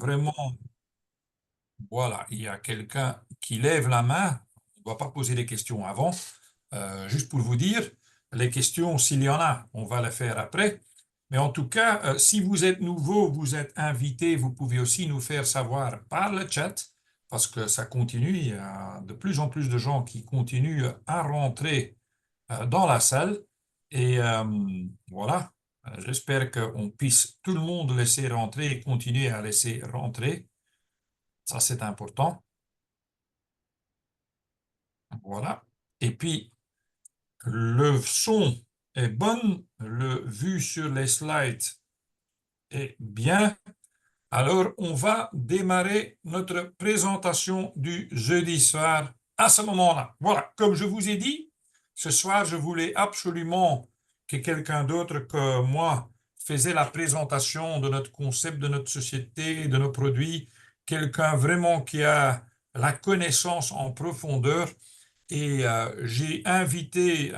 vraiment, voilà, il y a quelqu'un qui lève la main. On ne doit pas poser des questions avant. Juste pour vous dire, les questions, s'il y en a, on va les faire après. Mais en tout cas, si vous êtes nouveau, vous êtes invité, vous pouvez aussi nous faire savoir par le chat, parce que ça continue. Il y a de plus en plus de gens qui continuent à rentrer dans la salle. Et voilà, j'espère qu'on puisse tout le monde laisser rentrer et continuer à laisser rentrer. Ça, c'est important. Voilà. Et puis, le son est bon, le vue sur les slides est bien. Alors, on va démarrer notre présentation du jeudi soir à ce moment-là. Voilà, comme je vous ai dit, ce soir, je voulais absolument que quelqu'un d'autre que moi faisait la présentation de notre concept, de notre société, de nos produits, quelqu'un vraiment qui a la connaissance en profondeur. Et j'ai invité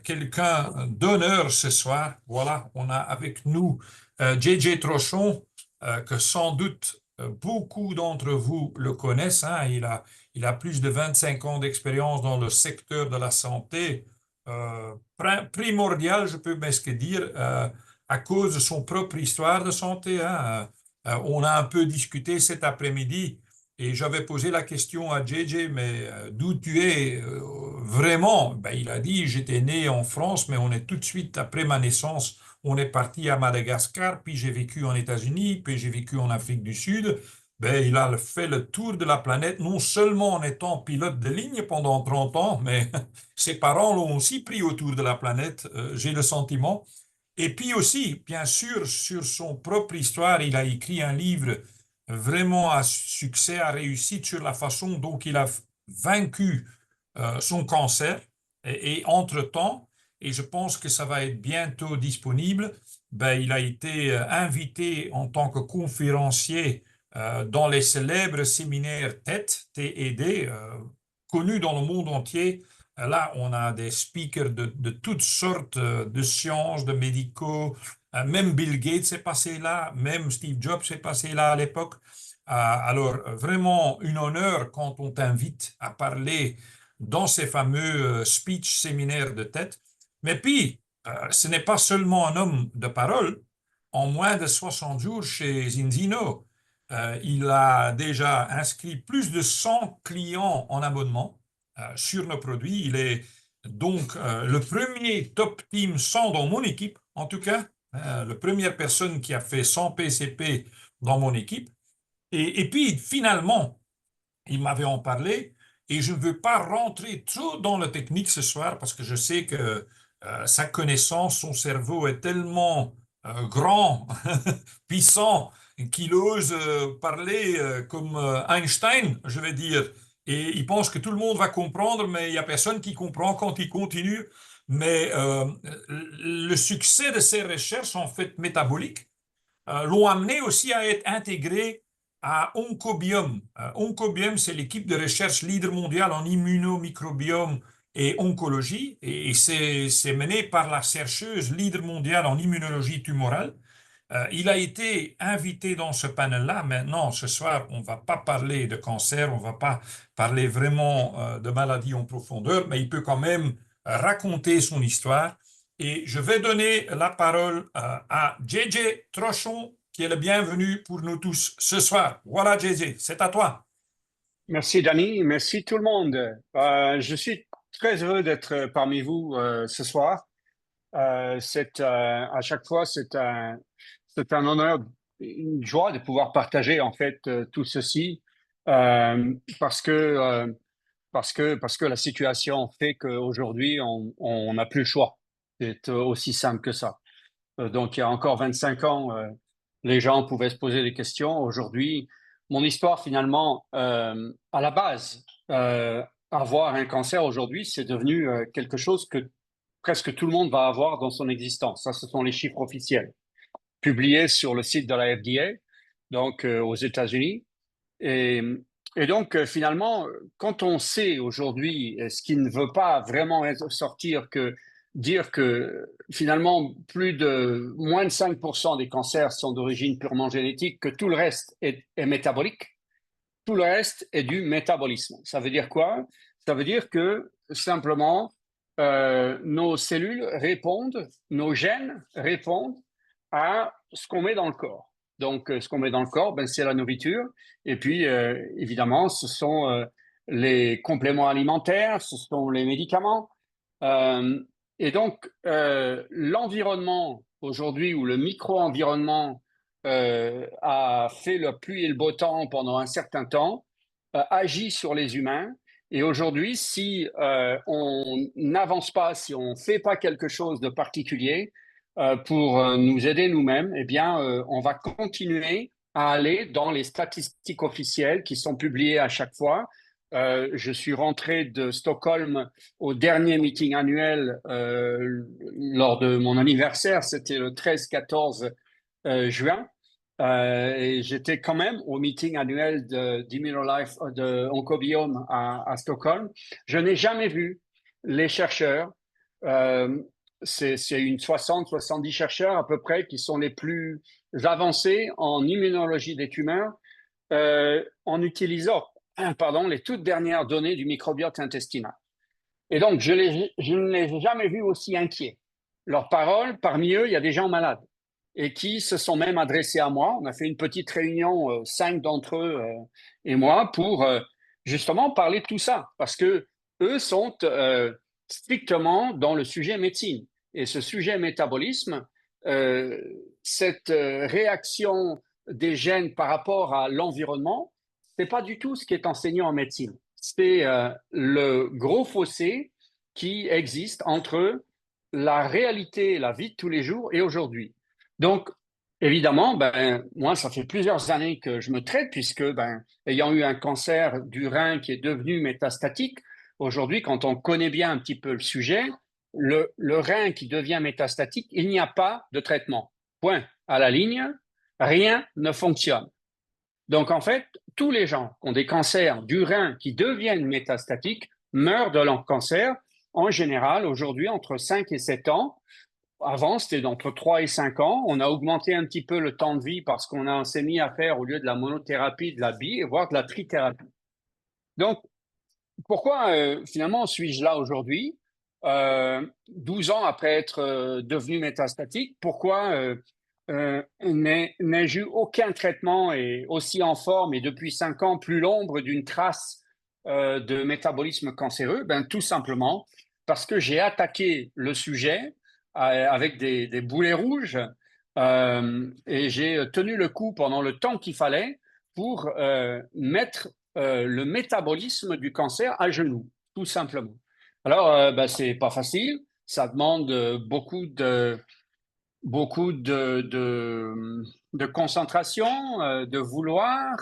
quelqu'un d'honneur ce soir. Voilà, on a avec nous JJ Trochon, que sans doute beaucoup d'entre vous le connaissent. Hein. Il a plus de 25 ans d'expérience dans le secteur de la santé, primordial, je peux presque dire, à cause de son propre histoire de santé. Hein. On a un peu discuté cet après-midi. Et j'avais posé la question à JJ, mais d'où tu es vraiment? Ben, il a dit, j'étais né en France, mais on est tout de suite après ma naissance, on est parti à Madagascar, puis j'ai vécu en États-Unis, puis j'ai vécu en Afrique du Sud. Ben, il a fait le tour de la planète, non seulement en étant pilote de ligne pendant 30 ans, mais ses parents l'ont aussi pris au tour de la planète, j'ai le sentiment. Et puis aussi, bien sûr, sur son propre histoire, il a écrit un livre vraiment à succès, à réussite sur la façon dont il a vaincu son cancer. Et entre-temps, et je pense que ça va être bientôt disponible, ben, il a été invité en tant que conférencier dans les célèbres séminaires TED, TED, connus dans le monde entier. Là, on a des speakers de toutes sortes de sciences, de médicaux. Même Bill Gates est passé là, même Steve Jobs est passé là à l'époque. Alors, vraiment, un honneur quand on t'invite à parler dans ces fameux speech séminaires de tête. Mais puis, ce n'est pas seulement un homme de parole. En moins de 60 jours chez Zinzino, il a déjà inscrit plus de 100 clients en abonnement sur nos produits. Il est donc le premier top team 100 dans mon équipe, en tout cas, la première personne qui a fait 100 PCP dans mon équipe. Et puis, finalement, il m'avait en parlé et je ne veux pas rentrer trop dans la technique ce soir parce que je sais que sa connaissance, son cerveau est tellement grand, puissant, qu'il ose parler comme Einstein, je vais dire. Et il pense que tout le monde va comprendre, mais il n'y a personne qui comprend quand il continue. Mais le succès de ses recherches, en fait, métaboliques, l'ont amené aussi à être intégré à Oncobiome. Oncobiome, c'est l'équipe de recherche leader mondiale en immunomicrobiome et oncologie, et c'est mené par la chercheuse leader mondiale en immunologie tumorale. Il a été invité dans ce panel-là. Maintenant, ce soir, on ne va pas parler de cancer, on ne va pas parler vraiment de maladies en profondeur, mais il peut quand même raconter son histoire. Et je vais donner la parole à JJ Trochon, qui est le bienvenu pour nous tous ce soir. Voilà, JJ, c'est à toi. Merci, Danny. Merci tout le monde. Je suis très heureux d'être parmi vous ce soir. À chaque fois, c'est un honneur, une joie de pouvoir partager en fait tout ceci euh, parce que, parce que la situation fait qu'aujourd'hui, on n'a plus le choix. C'est aussi simple que ça. Donc, il y a encore 25 ans, les gens pouvaient se poser des questions. Aujourd'hui, mon histoire, finalement, à la base, avoir un cancer aujourd'hui, c'est devenu quelque chose que presque tout le monde va avoir dans son existence. Ça, ce sont les chiffres officiels publiés sur le site de la FDA, donc aux États-Unis. Et, et donc, finalement, quand on sait aujourd'hui, ce qui ne veut pas vraiment sortir que dire que finalement, moins de 5% des cancers sont d'origine purement génétique, que tout le reste est métabolique. Tout le reste est du métabolisme. Ça veut dire quoi? Ça veut dire que simplement, nos cellules répondent, nos gènes répondent à ce qu'on met dans le corps. Donc, ce qu'on met dans le corps, ben, c'est la nourriture. Et puis, évidemment, ce sont les compléments alimentaires, ce sont les médicaments. Et donc, l'environnement aujourd'hui, ou le micro-environnement a fait le pluie et le beau temps pendant un certain temps, agit sur les humains. Et aujourd'hui, si on n'avance pas, si on ne fait pas quelque chose de particulier pour nous aider nous-mêmes, eh bien, on va continuer à aller dans les statistiques officielles qui sont publiées à chaque fois. Je suis rentré de Stockholm au dernier meeting annuel lors de mon anniversaire, c'était le 13-14 juin. Et j'étais quand même au meeting annuel d'Immunolife, de Oncobiome à Stockholm. Je n'ai jamais vu les chercheurs, c'est une 60-70 chercheurs à peu près qui sont les plus avancés en immunologie des tumeurs en utilisant les toutes dernières données du microbiote intestinal. Et donc, je ne les ai jamais vus aussi inquiets. Leurs paroles, parmi eux, il y a des gens malades et qui se sont même adressés à moi. On a fait une petite réunion, 5 d'entre eux et moi, pour justement parler de tout ça, parce que eux sont strictement dans le sujet médecine. Et ce sujet métabolisme, cette réaction des gènes par rapport à l'environnement, c'est pas du tout ce qui est enseigné en médecine. C'est le gros fossé qui existe entre la réalité, la vie de tous les jours et aujourd'hui. Donc, évidemment, ben, moi, ça fait plusieurs années que je me traite, puisque, ben, ayant eu un cancer du rein qui est devenu métastatique, aujourd'hui, quand on connaît bien un petit peu le sujet, le rein qui devient métastatique, il n'y a pas de traitement. Point. À la ligne, rien ne fonctionne. Donc, en fait, tous les gens qui ont des cancers du rein qui deviennent métastatiques meurent de leur cancer, en général, aujourd'hui, entre 5 et 7 ans. Avant, c'était d'entre 3 et 5 ans. On a augmenté un petit peu le temps de vie parce qu'on s'est mis à faire, au lieu de la monothérapie, de la voire de la trithérapie. Donc, pourquoi finalement suis-je là aujourd'hui, 12 ans après être devenu métastatique? Pourquoi n'ai-je eu aucun traitement et aussi en forme et depuis 5 ans plus l'ombre d'une trace de métabolisme cancéreux? Ben, tout simplement parce que j'ai attaqué le sujet avec des boulets rouges et j'ai tenu le coup pendant le temps qu'il fallait pour mettre le métabolisme du cancer à genoux, tout simplement. Alors, ben, c'est pas facile, ça demande beaucoup de concentration, de vouloir,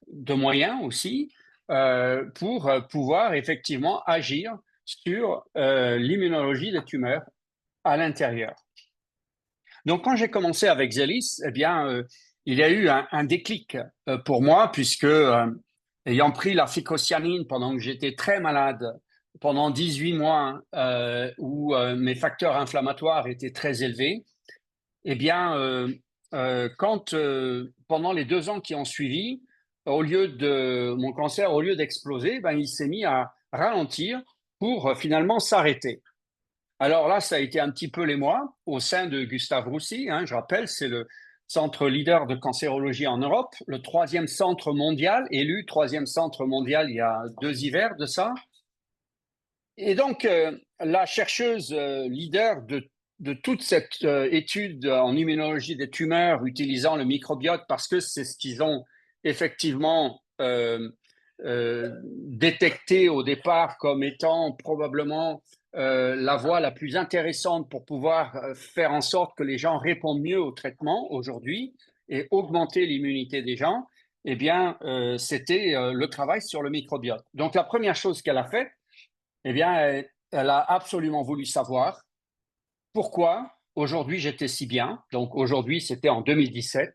de moyens aussi, pour pouvoir effectivement agir sur l'immunologie des tumeurs à l'intérieur. Donc, quand j'ai commencé avec Zelis, eh bien, il y a eu un déclic pour moi, puisque ayant pris la phycocyanine pendant que j'étais très malade, pendant 18 mois, où mes facteurs inflammatoires étaient très élevés, eh bien, quand pendant les 2 ans qui ont suivi, mon cancer, au lieu d'exploser, ben, il s'est mis à ralentir pour finalement s'arrêter. Alors là, ça a été un petit peu l'émoi au sein de Gustave Roussy. Hein, je rappelle, c'est le centre leader de cancérologie en Europe, le 3e centre mondial, élu 3e centre mondial il y a 2 hivers de ça. Et donc, la chercheuse leader de toute cette étude en immunologie des tumeurs utilisant le microbiote, parce que c'est ce qu'ils ont effectivement détecté au départ comme étant probablement la voie la plus intéressante pour pouvoir faire en sorte que les gens répondent mieux au traitement aujourd'hui et augmenter l'immunité des gens, eh bien, c'était le travail sur le microbiote. Donc, la première chose qu'elle a faite, eh bien, elle a absolument voulu savoir pourquoi aujourd'hui j'étais si bien. Donc, aujourd'hui, c'était en 2017.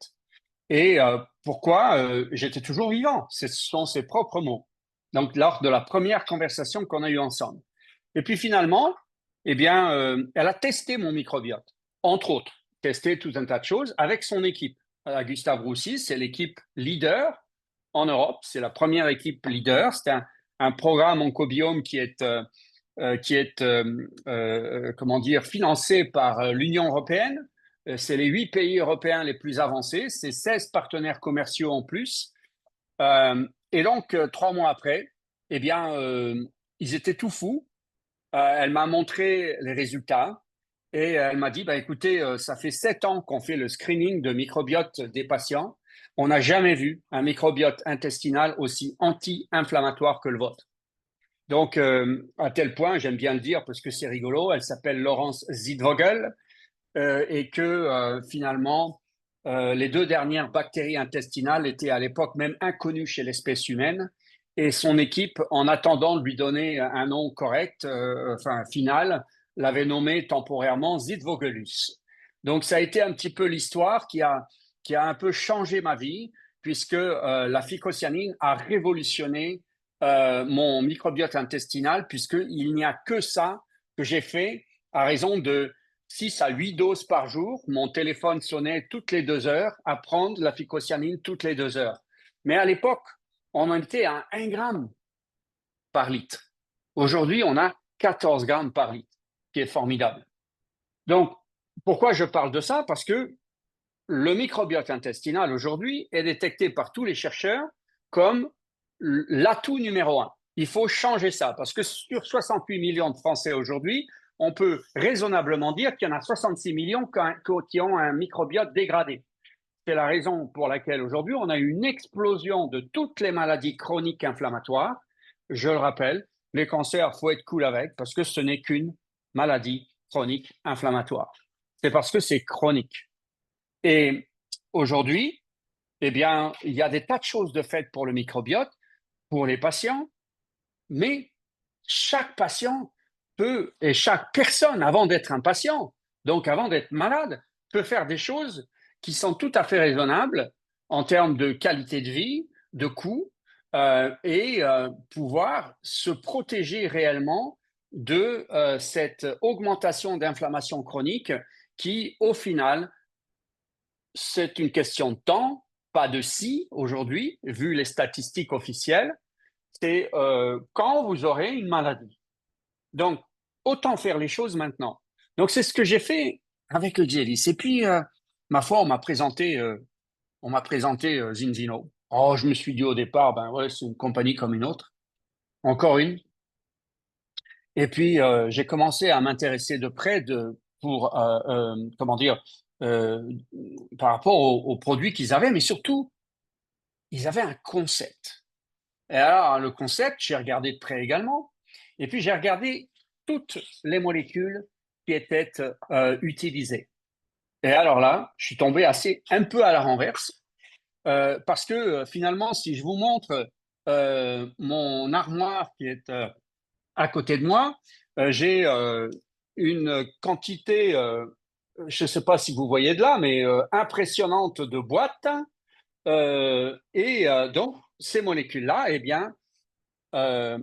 Et pourquoi j'étais toujours vivant. Ce sont ses propres mots. Donc, lors de la première conversation qu'on a eue ensemble. Et puis finalement, eh bien, elle a testé mon microbiote, entre autres, testé tout un tas de choses avec son équipe. Gustave Roussy, c'est l'équipe leader en Europe, c'est la première équipe leader. C'est un programme oncobiome comment dire, financé par l'Union européenne. C'est les 8 pays européens les plus avancés, c'est 16 partenaires commerciaux en plus. Et donc, 3 mois après, eh bien, ils étaient tout fous. Elle m'a montré les résultats et elle m'a dit, bah, écoutez, ça fait 7 ans qu'on fait le screening de microbiote des patients. On n'a jamais vu un microbiote intestinal aussi anti-inflammatoire que le vôtre. Donc, à tel point, j'aime bien le dire parce que c'est rigolo, elle s'appelle Laurence Zidvogel et que finalement, les 2 dernières bactéries intestinales étaient à l'époque même inconnues chez l'espèce humaine. Et son équipe, en attendant de lui donner un nom correct, enfin final, l'avait nommé temporairement Zidvogelus. Donc, ça a été un petit peu l'histoire qui a un peu changé ma vie, puisque la phycocyanine a révolutionné mon microbiote intestinal, puisqu'il n'y a que ça que j'ai fait à raison de 6 à 8 doses par jour. Mon téléphone sonnait toutes les 2 heures, à prendre la phycocyanine toutes les 2 heures. Mais à l'époque, on en était à 1 gramme par litre. Aujourd'hui, on a 14 grammes par litre, qui est formidable. Donc, pourquoi je parle de ça? Parce que le microbiote intestinal aujourd'hui est détecté par tous les chercheurs comme l'atout numéro 1. Il faut changer ça parce que sur 68 millions de Français aujourd'hui, on peut raisonnablement dire qu'il y en a 66 millions qui ont un microbiote dégradé. C'est la raison pour laquelle aujourd'hui, on a une explosion de toutes les maladies chroniques inflammatoires. Je le rappelle, les cancers, il faut être cool avec parce que ce n'est qu'une maladie chronique inflammatoire. C'est parce que c'est chronique. Et aujourd'hui, eh bien, il y a des tas de choses de faites pour le microbiote, pour les patients, mais chaque patient peut, et chaque personne, avant d'être un patient, donc avant d'être malade, peut faire des choses qui sont tout à fait raisonnables en termes de qualité de vie, de coût, et pouvoir se protéger réellement de cette augmentation d'inflammation chronique qui, au final, c'est une question de temps, pas de si aujourd'hui, vu les statistiques officielles, c'est quand vous aurez une maladie. Donc, autant faire les choses maintenant. Donc, c'est ce que j'ai fait avec le Gélis. Et puis, ma foi, on m'a présenté Zinzino. Oh, je me suis dit au départ, ben ouais, c'est une compagnie comme une autre. Encore une. Et puis, j'ai commencé à m'intéresser de près comment dire, euh, par rapport aux produits qu'ils avaient, mais surtout, ils avaient un concept. Et alors, le concept, j'ai regardé de près également. Et puis, j'ai regardé toutes les molécules qui étaient utilisées. Et alors là, je suis tombé un peu à la renverse, parce que finalement, si je vous montre mon armoire qui est à côté de moi, j'ai une quantité, je ne sais pas si vous voyez de là, mais impressionnante de boîtes. Donc, ces molécules-là, eh bien, ce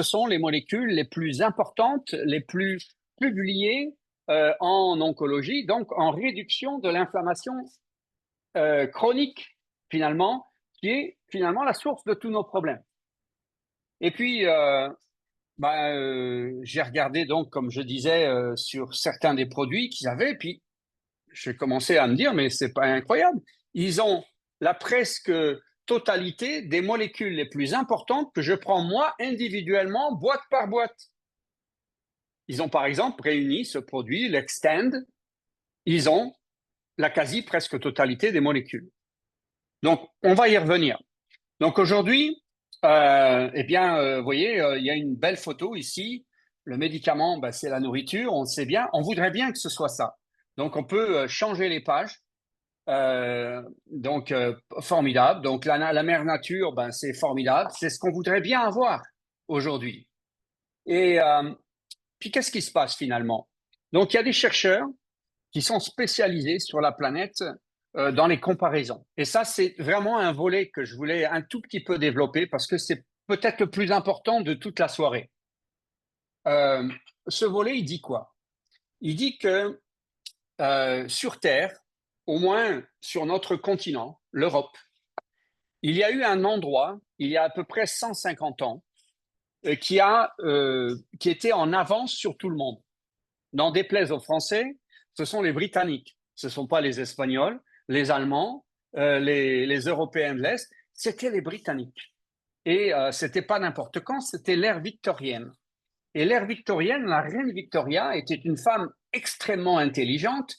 sont les molécules les plus importantes, les plus publiées en oncologie, donc en réduction de l'inflammation chronique, finalement, qui est finalement la source de tous nos problèmes. Et puis, j'ai regardé donc, comme je disais, sur certains des produits qu'ils avaient, puis j'ai commencé à me dire, mais c'est pas incroyable. Ils ont la presque totalité des molécules les plus importantes que je prends moi individuellement, boîte par boîte. Ils ont par exemple réuni ce produit, l'Extend. Ils ont la quasi presque totalité des molécules. Donc, on va y revenir. Donc aujourd'hui, eh bien, vous voyez, il y a une belle photo ici. Le médicament, ben, c'est la nourriture, on le sait bien. On voudrait bien que ce soit ça. Donc, on peut changer les pages. Donc, formidable. Donc, la mère nature, ben, c'est formidable. C'est ce qu'on voudrait bien avoir aujourd'hui. Et puis, qu'est-ce qui se passe finalement? Donc, il y a des chercheurs qui sont spécialisés sur la planète dans les comparaisons. Et ça, c'est vraiment un volet que je voulais un tout petit peu développer parce que c'est peut-être le plus important de toute la soirée. ce volet, il dit quoi? Il dit que sur Terre, au moins sur notre continent, l'Europe, il y a eu un endroit, il y a à peu près 150 ans, qui était en avance sur tout le monde. N'en déplaise aux Français, ce sont les Britanniques. Ce ne sont pas les Espagnols, les Allemands, les Européens de l'Est, c'était les Britanniques. Et ce n'était pas n'importe quand, c'était l'ère victorienne. Et l'ère victorienne, la reine Victoria était une femme extrêmement intelligente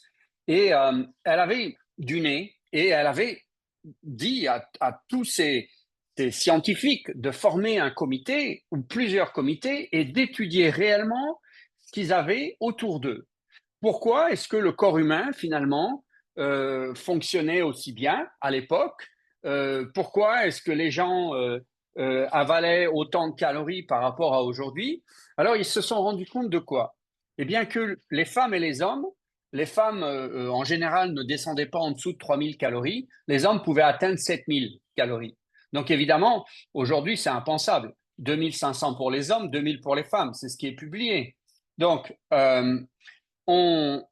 et elle avait du nez et elle avait dit à tous ces scientifiques de former un comité ou plusieurs comités et d'étudier réellement ce qu'ils avaient autour d'eux. Pourquoi est-ce que le corps humain, finalement, fonctionnait aussi bien à l'époque? Pourquoi est-ce que les gens avalaient autant de calories par rapport à aujourd'hui? Alors, ils se sont rendus compte de quoi? Eh bien, que les femmes et les femmes en général ne descendaient pas en dessous de 3000 calories, les hommes pouvaient atteindre 7000 calories. Donc, évidemment, aujourd'hui, c'est impensable. 2500 pour les hommes, 2000 pour les femmes, c'est ce qui est publié. Donc, on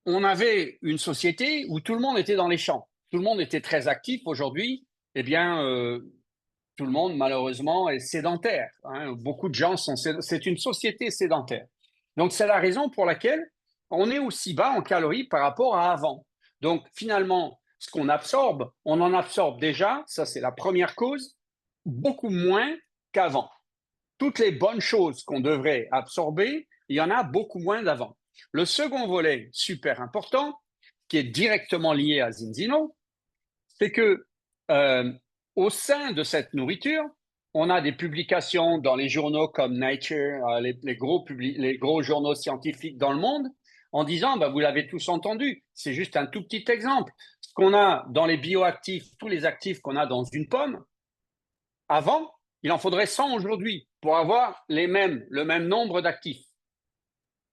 avait une société où tout le monde était dans les champs. Tout le monde était très actif. Aujourd'hui, eh bien, tout le monde, malheureusement, est sédentaire. Hein. Beaucoup de gens sont... C'est une société sédentaire. Donc, c'est la raison pour laquelle on est aussi bas en calories par rapport à avant. Donc, finalement, ce qu'on absorbe, on en absorbe déjà, ça c'est la première cause, beaucoup moins qu'avant. Toutes les bonnes choses qu'on devrait absorber, il y en a beaucoup moins d'avant. Le second volet super important, qui est directement lié à Zinzino, c'est que au sein de cette nourriture, on a des publications dans les journaux comme Nature, les gros journaux scientifiques dans le monde, en disant, bah, vous l'avez tous entendu, c'est juste un tout petit exemple. Ce qu'on a dans les bioactifs, tous les actifs qu'on a dans une pomme, avant, il en faudrait 100 aujourd'hui pour avoir le même nombre d'actifs.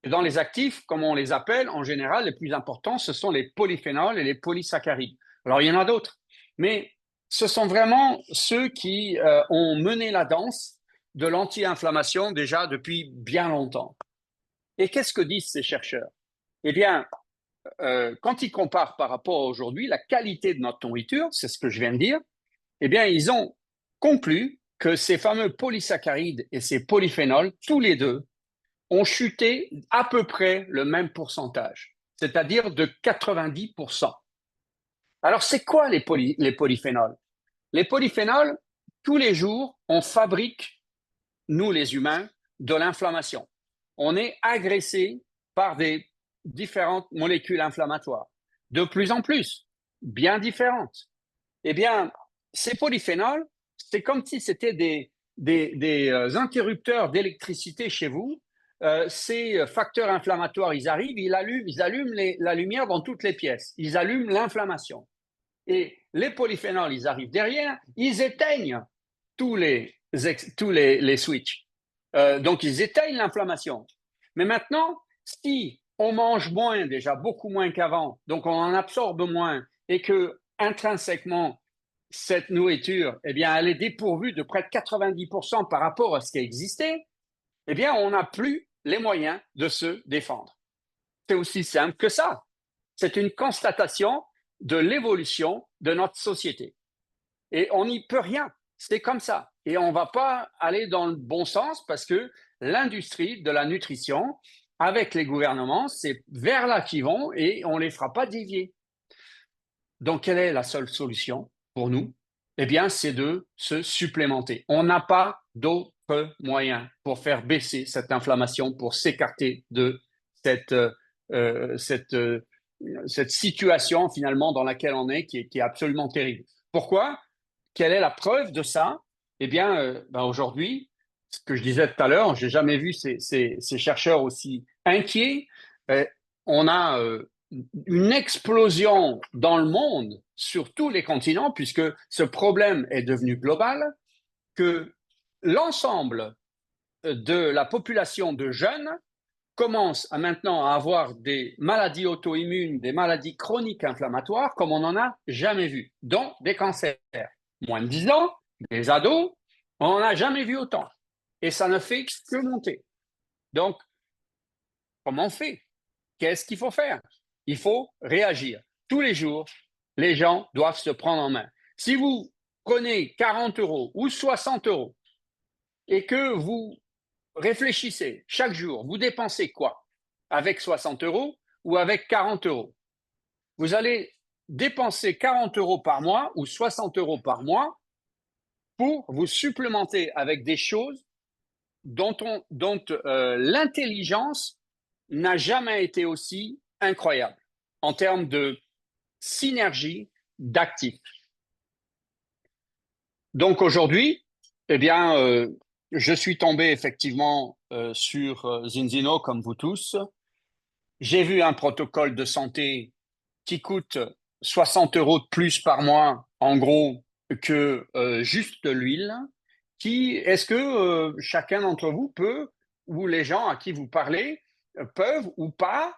Et dans les actifs, comme on les appelle, en général, les plus importants, ce sont les polyphénols et les polysaccharides. Alors, il y en a d'autres, mais ce sont vraiment ceux qui ont mené la danse de l'anti-inflammation déjà depuis bien longtemps. Et qu'est-ce que disent ces chercheurs? Eh bien, quand ils comparent par rapport à aujourd'hui la qualité de notre nourriture, c'est ce que je viens de dire, eh bien, ils ont conclu que ces fameux polysaccharides et ces polyphénols, tous les deux, ont chuté à peu près le même pourcentage, c'est-à-dire de 90%. Alors, c'est quoi les polyphénols? Les polyphénols, tous les jours, on fabrique, nous les humains, de l'inflammation. On est agressé par des différentes molécules inflammatoires, de plus en plus, bien différentes. Eh bien, ces polyphénols, c'est comme si c'était des interrupteurs d'électricité chez vous. Ces facteurs inflammatoires, ils arrivent, ils allument la lumière dans toutes les pièces. Ils allument l'inflammation. Et les polyphénols, ils arrivent derrière, ils éteignent tous les switches. Donc, ils éteignent l'inflammation. Mais maintenant, si on mange moins, déjà beaucoup moins qu'avant, donc on en absorbe moins, et que intrinsèquement, cette nourriture, eh bien, elle est dépourvue de près de 90% par rapport à ce qui existait, eh bien, on n'a plus les moyens de se défendre. C'est aussi simple que ça. C'est une constatation de l'évolution de notre société. Et on n'y peut rien. C'est comme ça. Et on ne va pas aller dans le bon sens parce que l'industrie de la nutrition, avec les gouvernements, c'est vers là qu'ils vont et on ne les fera pas dévier. Donc, quelle est la seule solution pour nous? Eh bien, c'est de se supplémenter. On n'a pas d'autre moyen pour faire baisser cette inflammation, pour s'écarter de cette situation finalement dans laquelle on est, qui est absolument terrible. Pourquoi? Quelle est la preuve de ça? Eh bien, aujourd'hui, ce que je disais tout à l'heure, je n'ai jamais vu ces chercheurs aussi inquiets. On a une explosion dans le monde sur tous les continents, puisque ce problème est devenu global, que l'ensemble de la population de jeunes commence maintenant à avoir des maladies auto-immunes, des maladies chroniques inflammatoires, comme on n'en a jamais vu, dont des cancers. Moins de 10 ans, des ados, on n'en a jamais vu autant. Et ça ne fait que monter. Donc, comment on fait? Qu'est-ce qu'il faut faire? Il faut réagir. Tous les jours, les gens doivent se prendre en main. Si vous prenez 40 euros ou 60 euros et que vous réfléchissez chaque jour, vous dépensez quoi avec 60 euros ou avec 40 euros? Vous allez dépenser 40 euros par mois ou 60 euros par mois pour vous supplémenter avec des choses dont l'intelligence n'a jamais été aussi incroyable en termes de synergie d'actifs. Donc aujourd'hui, eh bien, je suis tombé effectivement sur Zinzino comme vous tous. J'ai vu un protocole de santé qui coûte 60 euros de plus par mois, en gros, que juste de l'huile. Est-ce que chacun d'entre vous peut, ou les gens à qui vous parlez, peuvent ou pas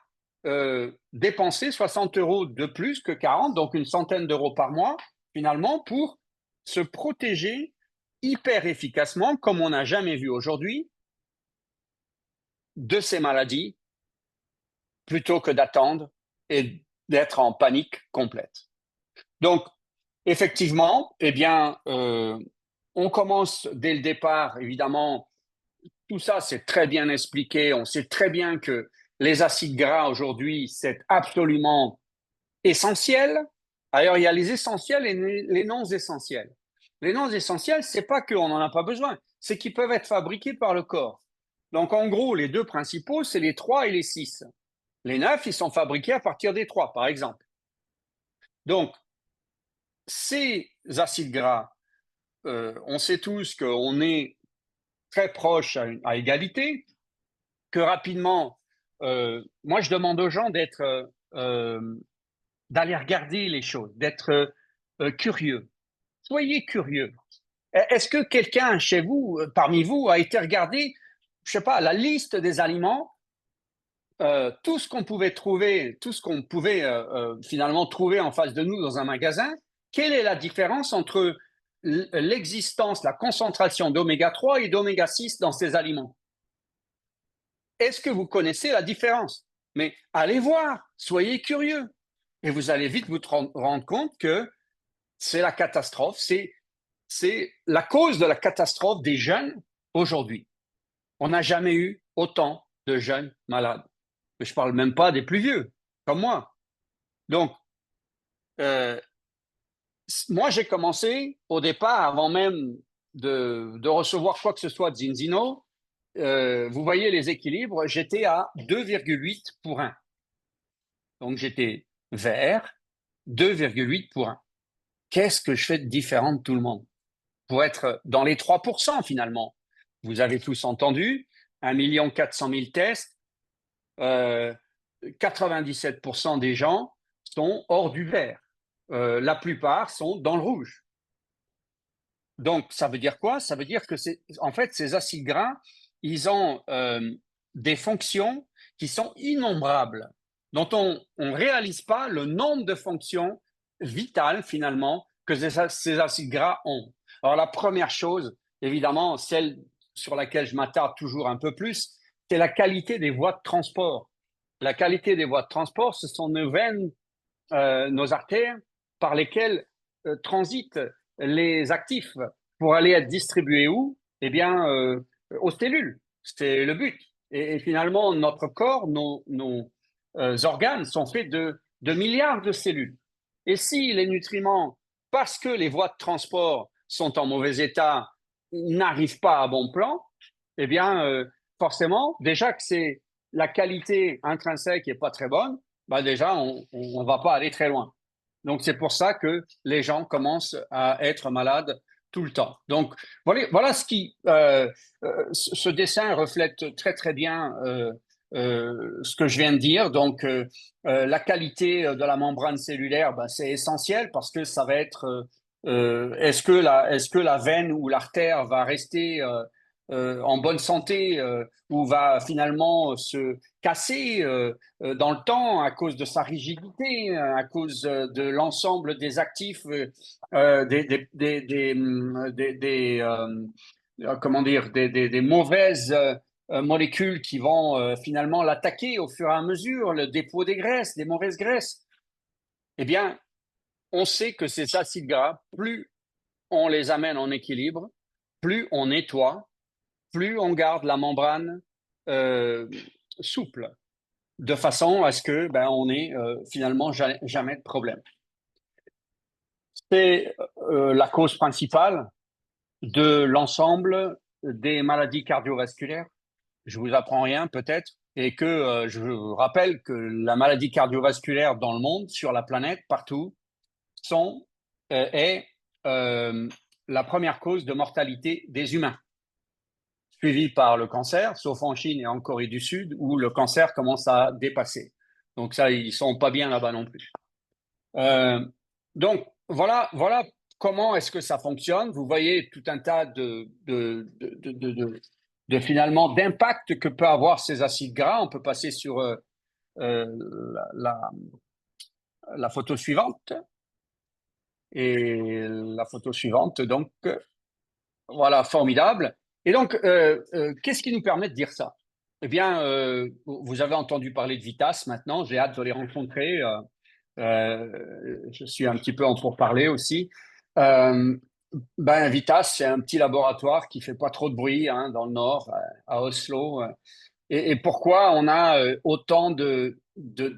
dépenser 60 euros de plus que 40, donc une centaine d'euros par mois, finalement, pour se protéger hyper efficacement, comme on n'a jamais vu aujourd'hui, de ces maladies, plutôt que d'attendre et d'être en panique complète. Donc, effectivement, eh bien, on commence dès le départ, évidemment, tout ça, c'est très bien expliqué. On sait très bien que les acides gras aujourd'hui, c'est absolument essentiel. D'ailleurs, il y a les essentiels et les non essentiels. Les non essentiels, c'est pas qu'on n'en a pas besoin, c'est qu'ils peuvent être fabriqués par le corps. Donc, en gros, les deux principaux, c'est les 3 et les 6. Les 9, ils sont fabriqués à partir des 3, par exemple. Donc, ces acides gras, on sait tous qu'on est très proche à égalité, que rapidement, moi, je demande aux gens d'aller regarder les choses, d'être curieux. Soyez curieux. Est-ce que quelqu'un chez vous, parmi vous, a été regarder, je sais pas, la liste des aliments, tout ce qu'on pouvait trouver, tout ce qu'on pouvait finalement trouver en face de nous dans un magasin? Quelle est la différence entre l'existence, la concentration d'oméga 3 et d'oméga 6 dans ces aliments? Est-ce que vous connaissez la différence? Mais allez voir, soyez curieux. Et vous allez vite vous rendre compte que c'est la catastrophe, c'est la cause de la catastrophe des jeunes aujourd'hui. On n'a jamais eu autant de jeunes malades. Mais je ne parle même pas des plus vieux, comme moi. Donc, moi, j'ai commencé au départ, avant même de recevoir quoi que ce soit de Zinzino, vous voyez les équilibres, j'étais à 2,8 pour 1. Donc, j'étais vert, 2,8 pour 1. Qu'est-ce que je fais de différent de tout le monde? Pour être dans les 3% finalement. Vous avez tous entendu, 1 400 000 tests, 97% des gens sont hors du vert. La plupart sont dans le rouge. Donc, ça veut dire quoi? Ça veut dire que en fait, ces acides gras, ils ont des fonctions qui sont innombrables, dont on ne réalise pas le nombre de fonctions vitales, finalement, que ces acides gras ont. Alors, la première chose, évidemment, celle sur laquelle je m'attarde toujours un peu plus, c'est la qualité des voies de transport. La qualité des voies de transport, ce sont nos veines, nos artères, par lesquelles transitent les actifs pour aller être distribués où? Eh bien, aux cellules. C'est le but. Et finalement, notre corps, nos organes sont faits de milliards de cellules. Et si les nutriments, parce que les voies de transport sont en mauvais état, n'arrivent pas à bon plan, eh bien, forcément, déjà que c'est la qualité intrinsèque n'est pas très bonne, bah déjà, on ne va pas aller très loin. Donc, c'est pour ça que les gens commencent à être malades tout le temps. Donc, voilà ce qui... ce dessin reflète très, très bien ce que je viens de dire. Donc, la qualité de la membrane cellulaire, ben, c'est essentiel parce que ça va être... est-ce que la veine ou l'artère va rester en bonne santé ou va finalement se casser dans le temps à cause de sa rigidité, à cause de l'ensemble des actifs, comment dire, des mauvaises molécules qui vont finalement l'attaquer au fur et à mesure, le dépôt des graisses, des mauvaises graisses. Eh bien, on sait que ces acides gras, plus on les amène en équilibre, plus on nettoie, plus on garde la membrane souple, de façon à ce que on ait finalement jamais de problème. C'est la cause principale de l'ensemble des maladies cardiovasculaires. Je vous apprends rien peut-être, et que je vous rappelle que la maladie cardiovasculaire dans le monde, sur la planète, partout, est la première cause de mortalité des humains, suivi par le cancer, sauf en Chine et en Corée du Sud, où le cancer commence à dépasser. Donc ça, ils sont pas bien là-bas non plus. Donc voilà comment est-ce que ça fonctionne. Vous voyez tout un tas de finalement d'impact que peut avoir ces acides gras. On peut passer sur la photo suivante. Et la photo suivante, donc, voilà, formidable. Et donc, qu'est-ce qui nous permet de dire ça? Eh bien, vous avez entendu parler de Vitas maintenant, j'ai hâte de les rencontrer. Je suis un petit peu en pourparlers aussi. Vitas, c'est un petit laboratoire qui fait pas trop de bruit dans le nord, à Oslo. Et pourquoi on a autant de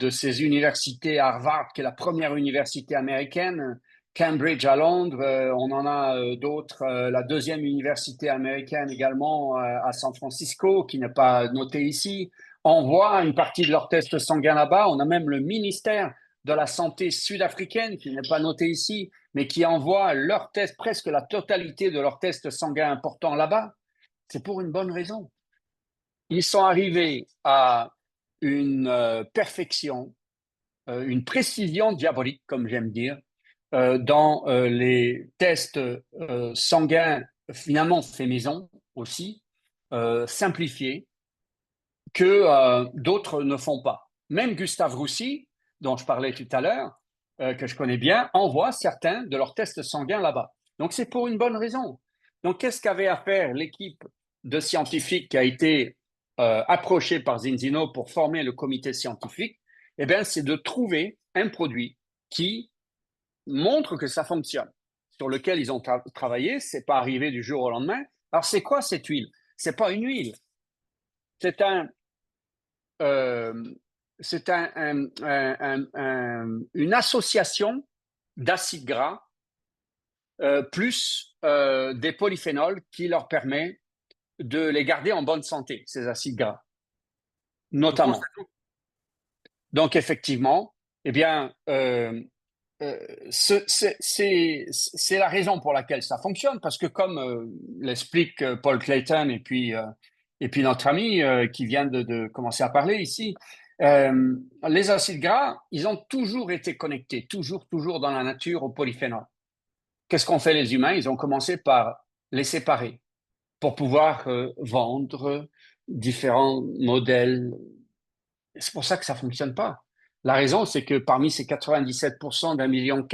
ces universités, Harvard, qui est la première université américaine, Cambridge à Londres, on en a d'autres, la deuxième université américaine également à San Francisco, qui n'est pas notée ici, envoie une partie de leurs tests sanguins là-bas. On a même le ministère de la Santé sud-africaine, qui n'est pas noté ici, mais qui envoie leurs tests, presque la totalité de leurs tests sanguins importants là-bas. C'est pour une bonne raison. Ils sont arrivés à une perfection, une précision diabolique, comme j'aime dire, dans les tests sanguins, finalement faits maison aussi, simplifiés, que d'autres ne font pas. Même Gustave Roussy, dont je parlais tout à l'heure, que je connais bien, envoie certains de leurs tests sanguins là-bas. Donc c'est pour une bonne raison. Donc qu'est-ce qu'avait à faire l'équipe de scientifiques qui a été approchée par Zinzino pour former le comité scientifique? Eh bien, c'est de trouver un produit qui montre que ça fonctionne, sur lequel ils ont travaillé. C'est pas arrivé du jour au lendemain. Alors c'est quoi cette huile? C'est pas une huile. C'est une association d'acides gras plus des polyphénols qui leur permet de les garder en bonne santé, ces acides gras, notamment. Donc, effectivement, eh bien, c'est la raison pour laquelle ça fonctionne, parce que comme l'explique Paul Clayton et puis notre ami qui vient de commencer à parler ici, les acides gras, ils ont toujours été connectés, toujours dans la nature aux polyphénols. Qu'est-ce qu'ont fait les humains? Ils ont commencé par les séparer pour pouvoir vendre différents modèles. C'est pour ça que ça ne fonctionne pas. La raison, c'est que parmi ces 97% d'1,4 million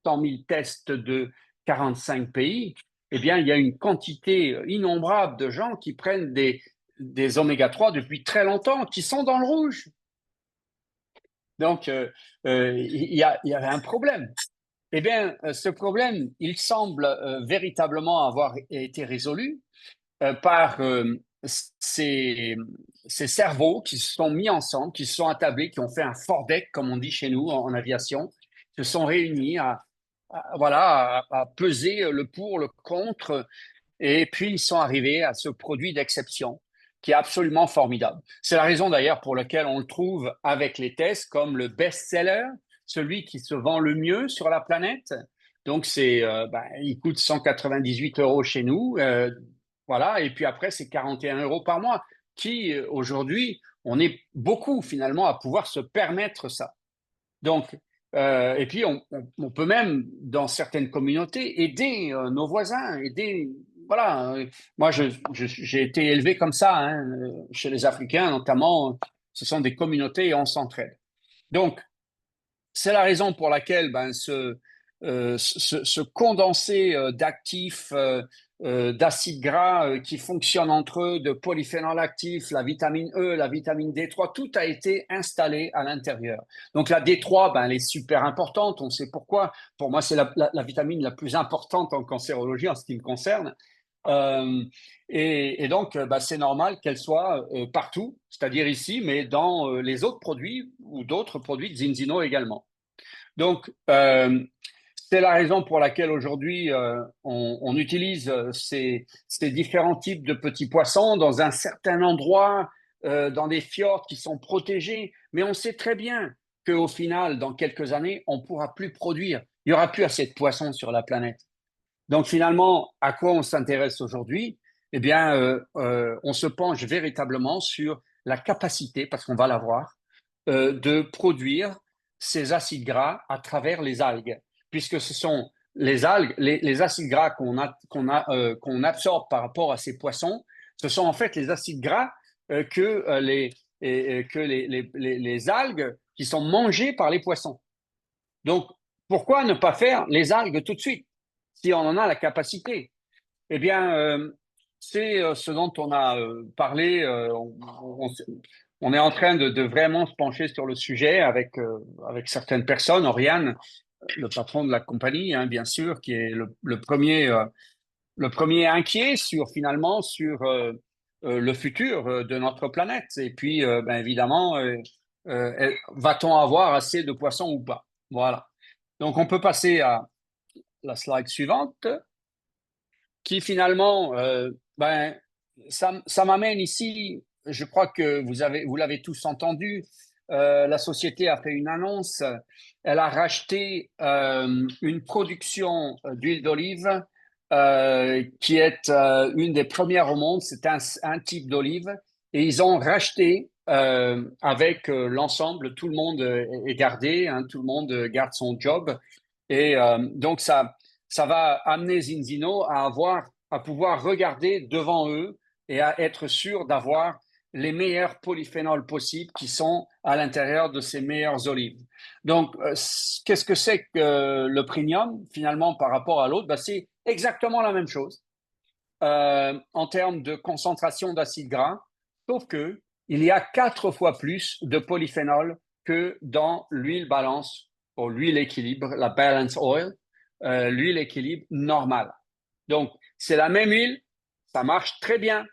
100 000 tests de 45 pays, eh bien, il y a une quantité innombrable de gens qui prennent des oméga 3 depuis très longtemps, qui sont dans le rouge. Donc, il y avait un problème. Eh bien, ce problème, il semble véritablement avoir été résolu par ces cerveaux qui se sont mis ensemble, qui se sont attablés, qui ont fait un foredeck, comme on dit chez nous en aviation, se sont réunis à peser le pour, le contre, et puis ils sont arrivés à ce produit d'exception qui est absolument formidable. C'est la raison d'ailleurs pour laquelle on le trouve avec les tests comme le best-seller, celui qui se vend le mieux sur la planète. Donc, il coûte 198 € chez nous. Voilà, et puis après, c'est 41 € par mois, qui aujourd'hui, on est beaucoup finalement à pouvoir se permettre ça. Donc, et puis on peut même, dans certaines communautés, aider nos voisins, voilà. Moi, j'ai été élevé comme ça, chez les Africains notamment, ce sont des communautés et on s'entraide. Donc, c'est la raison pour laquelle ce condensé d'actifs d'acides gras qui fonctionnent entre eux, de polyphénol actif, la vitamine E, la vitamine D3, tout a été installé à l'intérieur. Donc la D3, ben, elle est super importante, on sait pourquoi. Pour moi, c'est la vitamine la plus importante en cancérologie en ce qui me concerne. Et donc, bah, c'est normal qu'elle soit partout, c'est-à-dire ici, mais dans les autres produits ou d'autres produits de Zinzino également. Donc, c'est la raison pour laquelle aujourd'hui, on utilise ces différents types de petits poissons dans un certain endroit, dans des fjords qui sont protégés. Mais on sait très bien qu'au final, dans quelques années, on ne pourra plus produire. Il n'y aura plus assez de poissons sur la planète. Donc finalement, à quoi on s'intéresse aujourd'hui? Eh bien, on se penche véritablement sur la capacité, parce qu'on va l'avoir, de produire ces acides gras à travers les algues, puisque ce sont les algues, les acides gras qu'on absorbe par rapport à ces poissons, ce sont en fait les acides gras que les algues qui sont mangées par les poissons. Donc, pourquoi ne pas faire les algues tout de suite, si on en a la capacité? Eh bien, c'est ce dont on a parlé. On est en train de vraiment se pencher sur le sujet avec certaines personnes. Oriane, le patron de la compagnie, hein, bien sûr, qui est le premier inquiet finalement sur le futur de notre planète. Et puis, ben, évidemment, va-t-on avoir assez de poissons ou pas? Voilà. Donc, on peut passer à la slide suivante, qui finalement, ben, ça m'amène ici. Je crois que vous l'avez tous entendu. La société a fait une annonce. Elle a racheté une production d'huile d'olive qui est une des premières au monde. C'est un type d'olive. Et ils ont racheté avec l'ensemble. Tout le monde est gardé, hein, tout le monde garde son job. Et donc, ça va amener Zinzino à pouvoir regarder devant eux et à être sûr d'avoir les meilleurs polyphénols possibles qui sont à l'intérieur de ces meilleures olives. Donc, qu'est-ce que c'est que le premium finalement par rapport à l'autre? Ben, c'est exactement la même chose en termes de concentration d'acides gras, sauf que il y a 4 fois plus de polyphénol que dans l'huile balance ou l'huile équilibre, la balance oil, l'huile équilibre normale. Donc, c'est la même huile, ça marche très bien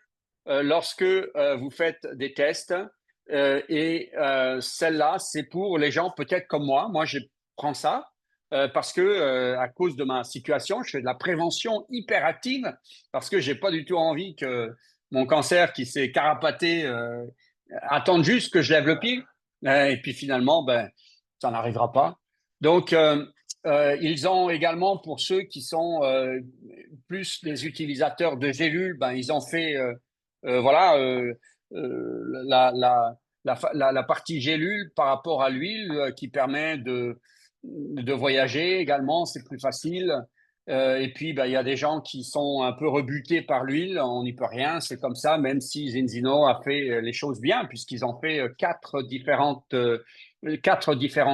lorsque vous faites des tests. Et celle-là, c'est pour les gens peut-être comme moi. Moi, je prends ça parce que à cause de ma situation, je fais de la prévention hyper active parce que j'ai pas du tout envie que mon cancer qui s'est carapaté attende juste que je lève le pied. Et puis finalement, ben, ça n'arrivera pas. Donc, ils ont également, pour ceux qui sont plus des utilisateurs de gélules, ben, ils ont fait voilà, la partie gélule par rapport à l'huile qui permet de voyager également, c'est plus facile. Et puis, ben, il y a des gens qui sont un peu rebutés par l'huile, on n'y peut rien, c'est comme ça, même si Zinzino a fait les choses bien, puisqu'ils ont fait quatre différents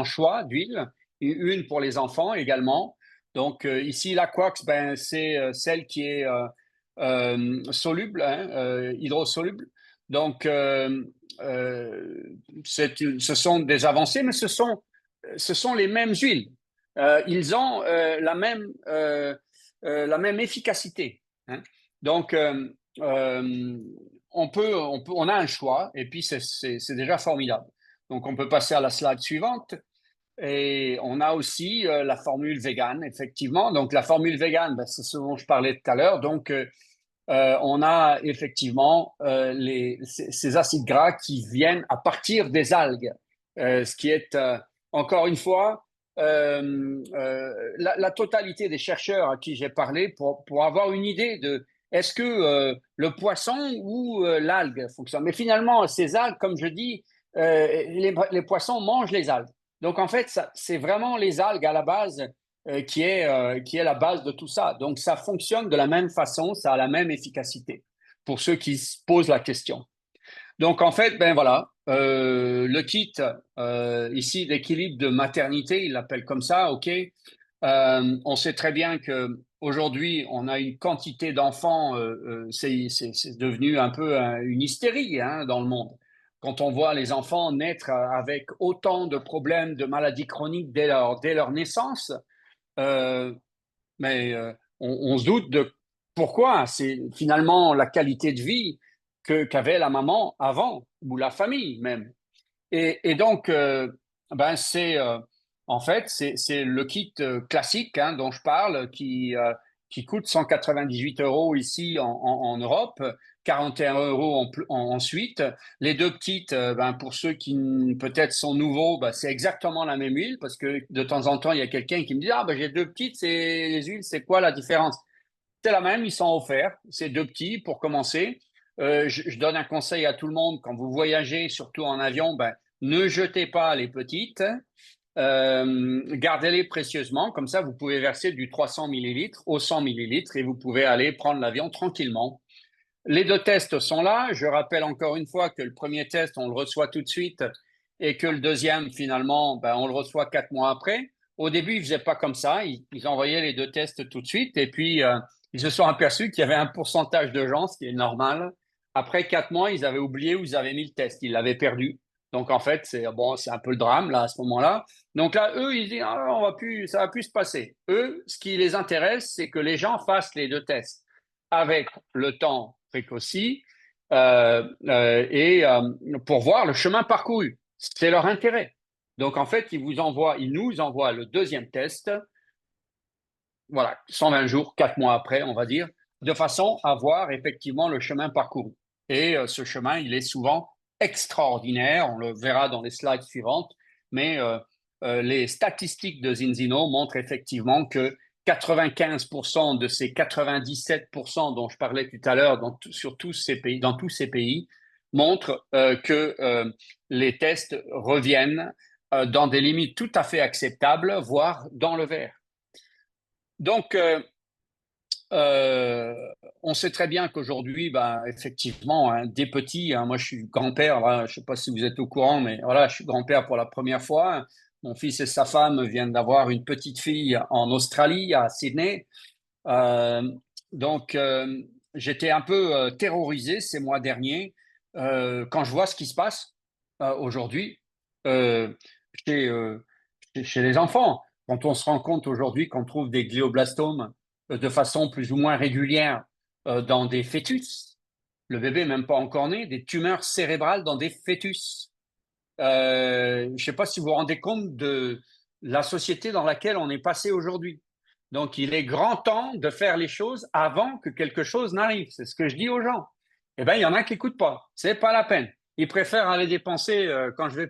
choix d'huile, et une pour les enfants également. Donc, ici, la Quax, ben, c'est celle qui est soluble, hein, hydrosoluble. Donc, ce sont des avancées, mais ce sont les mêmes huiles. Ils ont la même efficacité, hein. Donc, on a un choix et puis c'est déjà formidable. Donc, on peut passer à la slide suivante. Et on a aussi la formule végane, effectivement. Donc, la formule végane, ben, c'est ce dont je parlais tout à l'heure. Donc, on a effectivement ces acides gras qui viennent à partir des algues, ce qui est, encore une fois, la totalité des chercheurs à qui j'ai parlé pour avoir une idée de est-ce que le poisson ou l'algue fonctionne. Mais finalement, ces algues, comme je dis, les poissons mangent les algues. Donc, en fait, c'est vraiment les algues à la base qui est la base de tout ça. Donc, ça fonctionne de la même façon, ça a la même efficacité pour ceux qui se posent la question. Donc, en fait, ben voilà, le kit ici d'équilibre de maternité, il l'appelle comme ça, OK. On sait très bien que aujourd'hui, on a une quantité d'enfants, c'est devenu un peu une hystérie hein, dans le monde. Quand on voit les enfants naître avec autant de problèmes, de maladies chroniques dès leur naissance, euh, mais on se doute de pourquoi. C'est finalement la qualité de vie qu'avait la maman avant, ou la famille même. Et donc, ben en fait, c'est le kit classique hein, dont je parle qui coûte 198 euros ici en Europe, 41 euros ensuite. Les deux petites, ben, pour ceux qui peut-être sont nouveaux, ben, c'est exactement la même huile parce que de temps en temps, il y a quelqu'un qui me dit, ah ben, j'ai deux petites, les huiles, c'est quoi la différence? C'est la même, ils sont offerts, c'est deux petits pour commencer. Je donne un conseil à tout le monde, quand vous voyagez, surtout en avion, ben, ne jetez pas les petites, gardez-les précieusement, comme ça vous pouvez verser du 300 millilitres au 100 millilitres et vous pouvez aller prendre l'avion tranquillement. Les deux tests sont là. Je rappelle encore une fois que le premier test, on le reçoit tout de suite et que le deuxième, finalement, ben, on le reçoit 4 mois après. Au début, ils ne faisaient pas comme ça. Ils envoyaient les deux tests tout de suite et puis ils se sont aperçus qu'il y avait un pourcentage de gens, ce qui est normal. Après 4 mois, ils avaient oublié où ils avaient mis le test. Ils l'avaient perdu. Donc, en fait, c'est bon, c'est un peu le drame là, à ce moment-là. Donc là, eux, ils disent, ah, ça va plus se passer. Eux, ce qui les intéresse, c'est que les gens fassent les deux tests avec le temps précoce et pour voir le chemin parcouru. C'est leur intérêt. Donc, en fait, ils nous envoient le deuxième test, voilà, 120 jours, 4 mois après, on va dire, de façon à voir effectivement le chemin parcouru. Et ce chemin, il est souvent extraordinaire. On le verra dans les slides suivantes. Mais les statistiques de Zinzino montrent effectivement que 95% de ces 97% dont je parlais tout à l'heure sur tous ces pays, dans tous ces pays, montrent que les tests reviennent dans des limites tout à fait acceptables, voire dans le vert. Donc, on sait très bien qu'aujourd'hui, ben, effectivement, hein, des petits, hein, moi je suis grand-père, je ne sais pas si vous êtes au courant, mais voilà, je suis grand-père pour la première fois. Mon fils et sa femme viennent d'avoir une petite fille en Australie, à Sydney. Euh, donc, j'étais un peu terrorisé ces mois derniers quand je vois ce qui se passe aujourd'hui euh, chez, euh, chez les enfants. Quand on se rend compte aujourd'hui qu'on trouve des glioblastomes de façon plus ou moins régulière dans des fœtus, le bébé n'est même pas encore né, des tumeurs cérébrales dans des fœtus. Je ne sais pas si vous vous rendez compte de la société dans laquelle on est passé aujourd'hui. Donc, il est grand temps de faire les choses avant que quelque chose n'arrive. C'est ce que je dis aux gens. Eh bien, il y en a qui n'écoutent pas. C'est pas la peine. Ils préfèrent aller dépenser quand je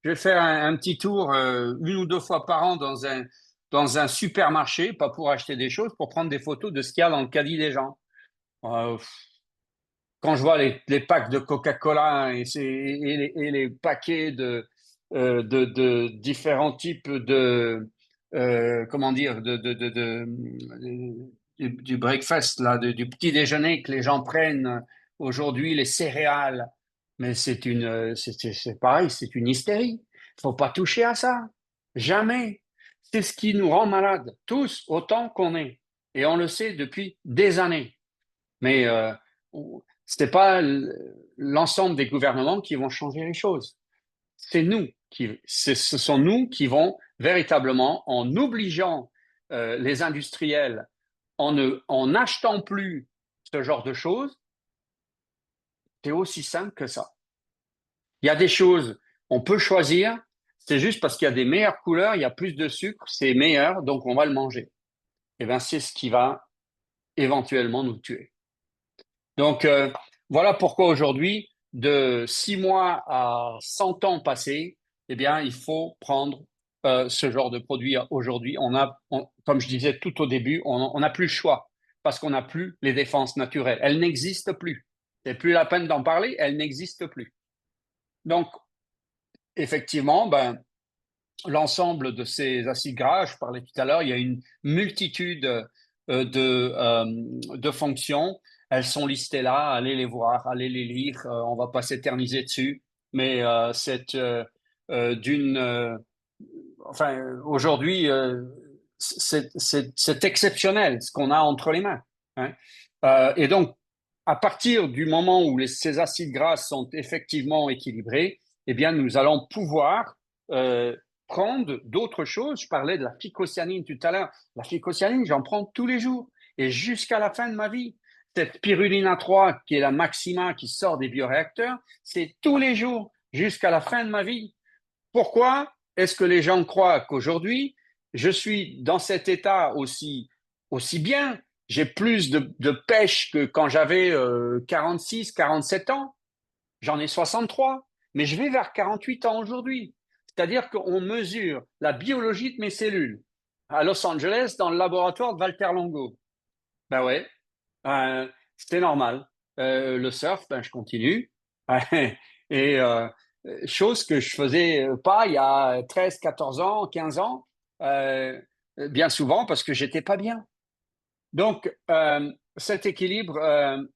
vais faire un petit tour une ou deux fois par an dans un supermarché, pas pour acheter des choses, pour prendre des photos de ce qu'il y a dans le caddie des gens. Euh, Quand je vois les packs de Coca-Cola et les paquets de différents types comment dire, du breakfast, là, du petit déjeuner que les gens prennent aujourd'hui, les céréales, mais c'est pareil, c'est une hystérie. Il faut pas toucher à ça. Jamais. C'est ce qui nous rend malades, tous, autant qu'on est. Et on le sait depuis des années. Mais ce n'est pas l'ensemble des gouvernements qui vont changer les choses. Ce sont nous qui vont véritablement, en obligeant les industriels, en n'achetant plus ce genre de choses, c'est aussi simple que ça. Il y a des choses, on peut choisir, c'est juste parce qu'il y a des meilleures couleurs, il y a plus de sucre, c'est meilleur, donc on va le manger. Et bien, c'est ce qui va éventuellement nous tuer. Donc, voilà pourquoi aujourd'hui, de 6 mois à 100 ans passés, eh bien, il faut prendre ce genre de produit aujourd'hui. Comme je disais tout au début, on n'a plus le choix parce qu'on n'a plus les défenses naturelles. Elles n'existent plus. C'est plus la peine d'en parler, elles n'existent plus. Donc, effectivement, ben, l'ensemble de ces acides gras, je parlais tout à l'heure, il y a une multitude de fonctions. Elles sont listées là, allez les voir, allez les lire. On va pas s'éterniser dessus, mais c'est d'une. Enfin, aujourd'hui, c'est exceptionnel ce qu'on a entre les mains. Hein. Et donc, à partir du moment où ces acides gras sont effectivement équilibrés, eh bien, nous allons pouvoir prendre d'autres choses. Je parlais de la phycocyanine tout à l'heure. La phycocyanine, j'en prends tous les jours et jusqu'à la fin de ma vie. Cette spiruline 3, qui est la maxima qui sort des bioréacteurs, c'est tous les jours jusqu'à la fin de ma vie. Pourquoi est-ce que les gens croient qu'aujourd'hui, je suis dans cet état aussi bien, j'ai plus de pêche que quand j'avais 46, 47 ans, j'en ai 63, mais je vais vers 48 ans aujourd'hui. C'est-à-dire qu'on mesure la biologie de mes cellules à Los Angeles dans le laboratoire de Walter Longo. Ben ouais, c'était normal. Le surf, ben, je continue. Et chose que je faisais pas il y a 13, 14 ans, 15 ans, bien souvent parce que j'étais pas bien. Donc, cet équilibre,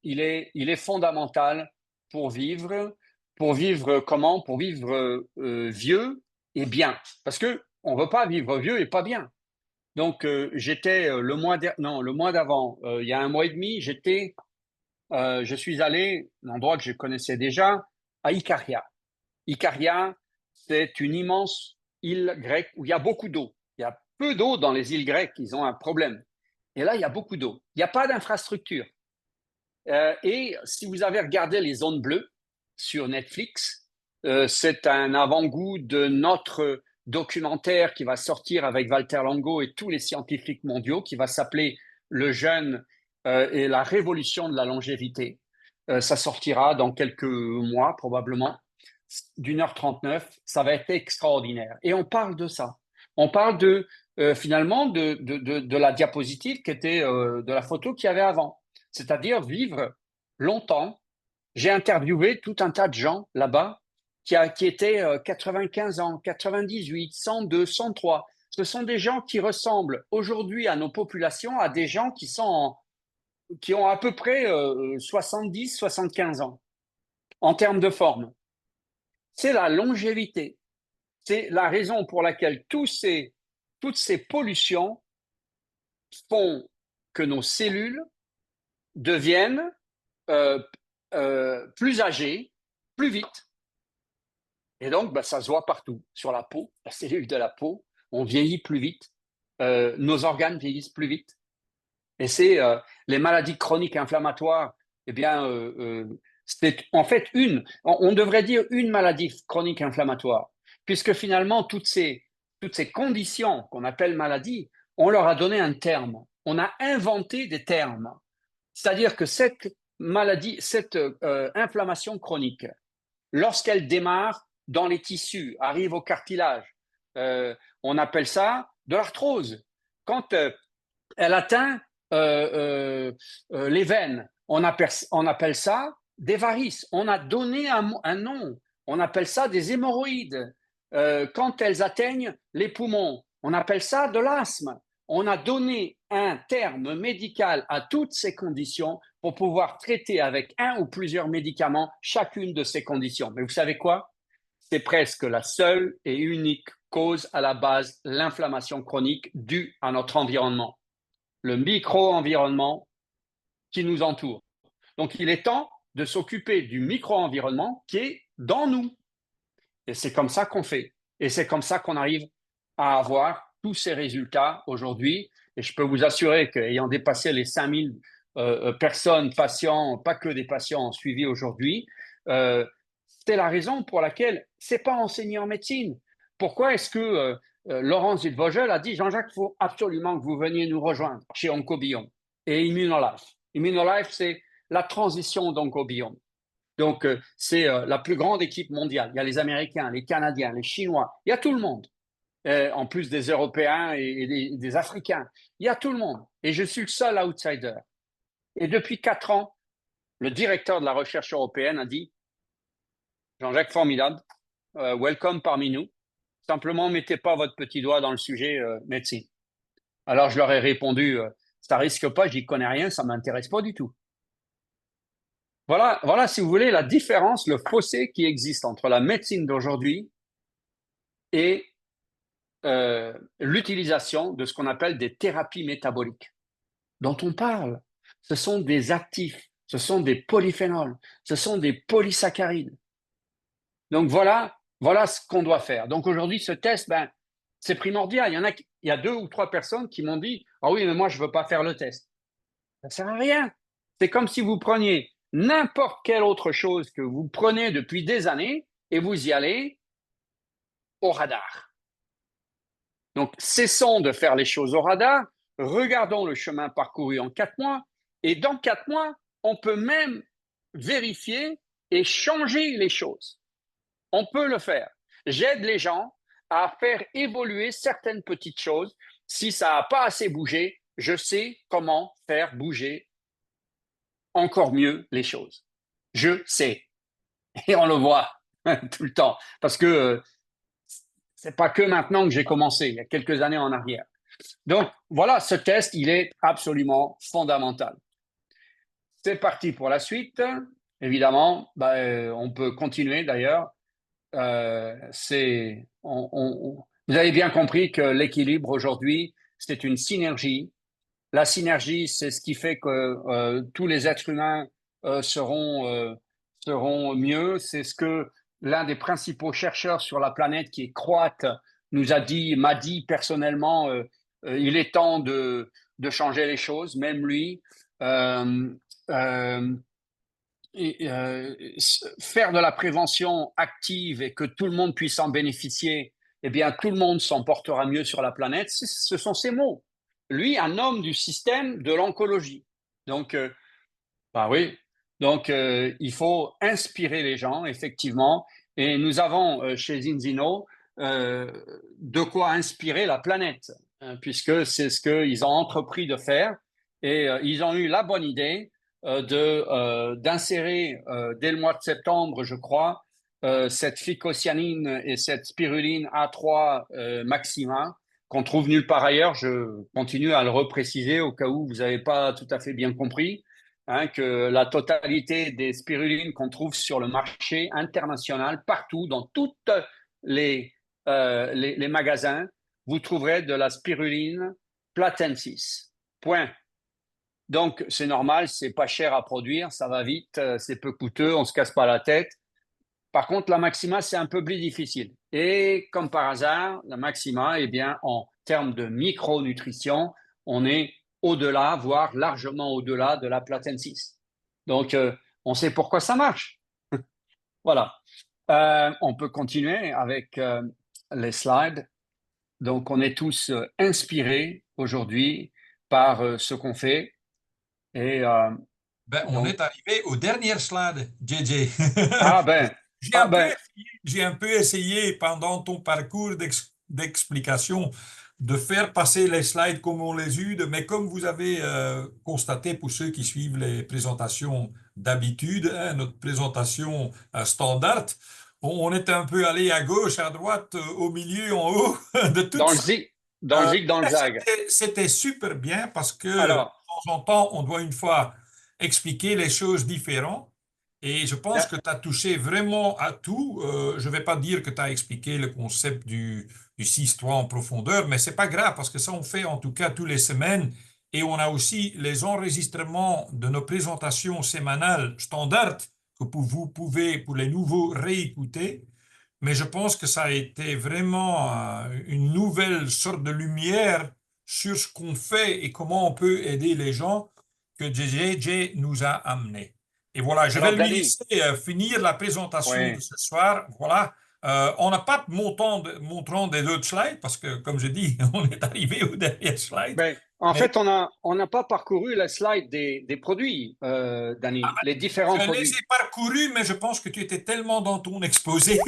il est fondamental pour vivre. Pour vivre comment? Pour vivre vieux et bien. Parce que on veut pas vivre vieux et pas bien. Donc, j'étais le mois d'avant, il y a un mois et demi, je suis allé, un endroit que je connaissais déjà, à Ikaria. Ikaria, c'est une immense île grecque où il y a beaucoup d'eau. Il y a peu d'eau dans les îles grecques, ils ont un problème. Et là, il y a beaucoup d'eau. Il n'y a pas d'infrastructure. Et si vous avez regardé les zones bleues sur Netflix, c'est un avant-goût de notre documentaire qui va sortir avec Walter Longo et tous les scientifiques mondiaux, qui va s'appeler Le jeûne et la révolution de la longévité. Ça sortira dans quelques mois probablement, d'1h39. Ça va être extraordinaire. Et on parle de ça. On parle finalement de la diapositive qui était de la photo qu'il y avait avant, c'est-à-dire vivre longtemps. J'ai interviewé tout un tas de gens là-bas qui étaient 95 ans, 98, 102, 103. Ce sont des gens qui ressemblent aujourd'hui à nos populations, à des gens qui ont à peu près 70, 75 ans en termes de forme. C'est la longévité. C'est la raison pour laquelle toutes ces pollutions font que nos cellules deviennent plus âgées, plus vite. Et donc, ben, ça se voit partout, sur la peau, la cellule de la peau, on vieillit plus vite, nos organes vieillissent plus vite. Et c'est les maladies chroniques inflammatoires, eh bien, c'est en fait on devrait dire une maladie chronique inflammatoire, puisque finalement, toutes ces conditions qu'on appelle maladies, on leur a donné un terme. On a inventé des termes. C'est-à-dire que cette maladie, cette inflammation chronique, lorsqu'elle démarre dans les tissus, arrive au cartilage, on appelle ça de l'arthrose. Quand elle atteint les veines, on appelle ça des varices. On a donné un nom. On appelle ça des hémorroïdes. Quand elles atteignent les poumons, on appelle ça de l'asthme. On a donné un terme médical à toutes ces conditions pour pouvoir traiter avec un ou plusieurs médicaments chacune de ces conditions. Mais vous savez quoi? C'est presque la seule et unique cause à la base, l'inflammation chronique due à notre environnement, le micro-environnement qui nous entoure. Donc, il est temps de s'occuper du micro-environnement qui est dans nous. Et c'est comme ça qu'on fait. Et c'est comme ça qu'on arrive à avoir tous ces résultats aujourd'hui. Et je peux vous assurer qu'ayant dépassé les 5000 personnes, patients, pas que des patients suivis aujourd'hui, c'est la raison pour laquelle c'est pas enseigné en médecine. Pourquoi est-ce que Laurence Zilvogel a dit, Jean-Jacques, il faut absolument que vous veniez nous rejoindre chez Oncobiome et Immunolife. Immunolife, c'est la transition d'Oncobiome. Donc, c'est la plus grande équipe mondiale. Il y a les Américains, les Canadiens, les Chinois, il y a tout le monde. En plus des Européens et des Africains. Il y a tout le monde. Et je suis le seul outsider. Et depuis 4 ans, le directeur de la recherche européenne a dit, Jean-Jacques, formidable, welcome parmi nous. Simplement, mettez pas votre petit doigt dans le sujet médecine. Alors, je leur ai répondu, ça risque pas, j'y connais rien, ça m'intéresse pas du tout. Voilà, si vous voulez, la différence, le fossé qui existe entre la médecine d'aujourd'hui et l'utilisation de ce qu'on appelle des thérapies métaboliques dont on parle. Ce sont des actifs, ce sont des polyphénols, ce sont des polysaccharides. Donc voilà ce qu'on doit faire. Donc aujourd'hui, ce test, c'est primordial. Il y a 2 ou 3 personnes qui m'ont dit « Ah oui, mais moi, je ne veux pas faire le test. » Ça ne sert à rien. C'est comme si vous preniez n'importe quelle autre chose que vous prenez depuis des années et vous y allez au radar. Donc, cessons de faire les choses au radar, regardons le chemin parcouru en 4 mois, et dans 4 mois, on peut même vérifier et changer les choses. On peut le faire. J'aide les gens à faire évoluer certaines petites choses. Si ça n'a pas assez bougé, je sais comment faire bouger encore mieux les choses. Je sais. Et on le voit tout le temps. Parce que c'est pas que maintenant que j'ai commencé, il y a quelques années en arrière. Donc, voilà, ce test, il est absolument fondamental. C'est parti pour la suite. Évidemment, on peut continuer d'ailleurs. Vous avez bien compris que l'équilibre aujourd'hui, c'est une synergie. La synergie, c'est ce qui fait que tous les êtres humains seront mieux. C'est ce que l'un des principaux chercheurs sur la planète, qui est croate, m'a dit personnellement, il est temps de changer les choses, même lui. Euh, euh, Faire de la prévention active et que tout le monde puisse en bénéficier, eh bien, tout le monde s'en portera mieux sur la planète. Ce sont ses mots. Lui, un homme du système de l'oncologie. Donc, oui. Donc, il faut inspirer les gens, effectivement. Et nous avons chez Zinzino de quoi inspirer la planète, hein, puisque c'est ce qu'ils ont entrepris de faire. Et ils ont eu la bonne idée d'insérer dès le mois de septembre, je crois, cette phycocyanine et cette spiruline A3 maxima qu'on trouve nulle part ailleurs. Je continue à le repréciser au cas où vous n'avez pas tout à fait bien compris, hein, que la totalité des spirulines qu'on trouve sur le marché international, partout, dans tous les magasins, vous trouverez de la spiruline platensis. Point. Donc, c'est normal, c'est pas cher à produire, ça va vite, c'est peu coûteux, on se casse pas la tête. Par contre, la Maxima, c'est un peu plus difficile. Et comme par hasard, la Maxima, eh bien, en termes de micronutrition, on est au-delà, voire largement au-delà de la Platensis. Donc, on sait pourquoi ça marche. Voilà. On peut continuer avec les slides. Donc, on est tous inspirés aujourd'hui par ce qu'on fait. Et On est arrivé au dernier slide, JJ. ah ben, J'ai ah un peu ben, essayé, j'ai un peu essayé pendant ton parcours d'explication de faire passer les slides comme on les eut, mais comme vous avez constaté pour ceux qui suivent les présentations d'habitude, hein, notre présentation standard, on est un peu allé à gauche, à droite, au milieu, en haut de tout dans le ça. zig, dans le zig, dans le zag. C'était super bien parce que de Alors, temps en temps, on doit une fois expliquer les choses différentes. Et je pense que tu as touché vraiment à tout. Je ne vais pas dire que tu as expliqué le concept du 6-3 en profondeur, mais c'est pas grave parce que ça, on fait en tout cas tous les semaines. Et on a aussi les enregistrements de nos présentations sémanales standards que vous pouvez, pour les nouveaux, réécouter. Mais je pense que ça a été vraiment une nouvelle sorte de lumière sur ce qu'on fait et comment on peut aider les gens que JJ nous a amené. Et voilà, je vais alors lui Danny, laisser finir la présentation de ouais. ce soir. Voilà. On n'a pas de montrant des autres slides parce que, comme je dis, on est arrivé au dernier slide. Ben, en Mais fait, on n'a pas parcouru la slide des produits, Danny, les différents je les produits. ai parcourus, mais je pense que tu étais tellement dans ton exposé.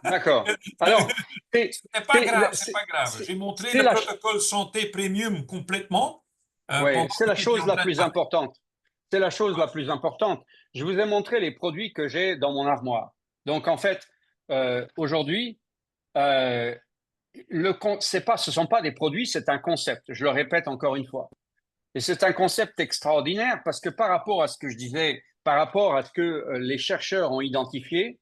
D'accord. Alors, c'est C'est pas c'est grave, la c'est pas grave. J'ai montré c'est le la, protocole santé premium complètement ouais, pendant c'est que la tu étais chose en la train de plus parler. importante. C'est la chose la plus importante. Je vous ai montré les produits que j'ai dans mon armoire. Donc, en fait, aujourd'hui, euh, ce sont pas des produits, c'est un concept. Je le répète encore une fois. Et c'est un concept extraordinaire parce que par rapport à ce que je disais, par rapport à ce que les chercheurs ont identifié,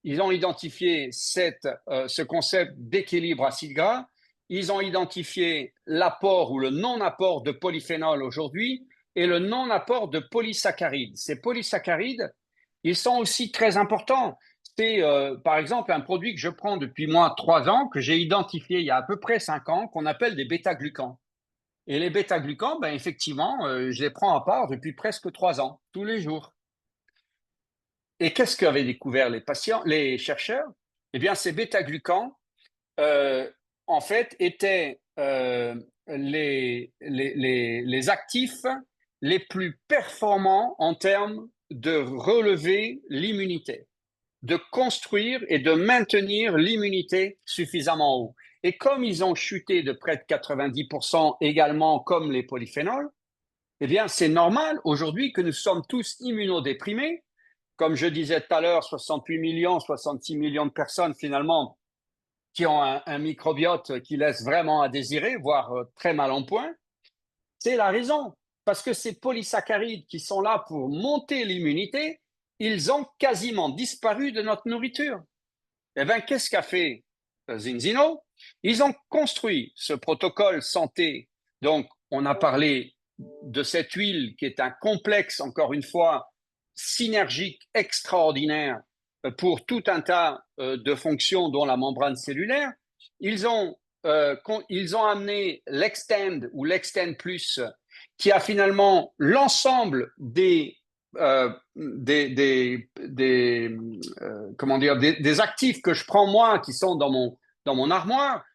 ils ont identifié ce concept d'équilibre acide-gras ils ont identifié l'apport ou le non-apport de polyphénol aujourd'hui et le non-apport de polysaccharides. Ces polysaccharides, ils sont aussi très importants. C'est par exemple un produit que je prends depuis moi 3 ans, que j'ai identifié il y a à peu près 5 ans, qu'on appelle des bêta-glucans. Et les bêta-glucans, ben, effectivement, je les prends à part depuis presque 3 ans, tous les jours. Et qu'est-ce qu'avaient découvert les chercheurs? Eh bien, ces bêta-glucans, en fait, étaient les actifs les plus performants en termes de relever l'immunité, de construire et de maintenir l'immunité suffisamment haut. Et comme ils ont chuté de près de 90% également comme les polyphénols, eh bien, c'est normal aujourd'hui que nous sommes tous immunodéprimés. Comme je disais tout à l'heure, 68 millions, 66 millions de personnes finalement qui ont un microbiote qui laisse vraiment à désirer, voire très mal en point. C'est la raison. Parce que ces polysaccharides qui sont là pour monter l'immunité, ils ont quasiment disparu de notre nourriture. Eh bien, qu'est-ce qu'a fait Zinzino? Ils ont construit ce protocole santé. Donc, on a parlé de cette huile qui est un complexe, encore une fois, synergique extraordinaire pour tout un tas de fonctions, dont la membrane cellulaire. Ils ont amené l'Extend ou l'Extend Plus, qui a finalement l'ensemble des actifs que je prends moi, qui sont dans mon armoire,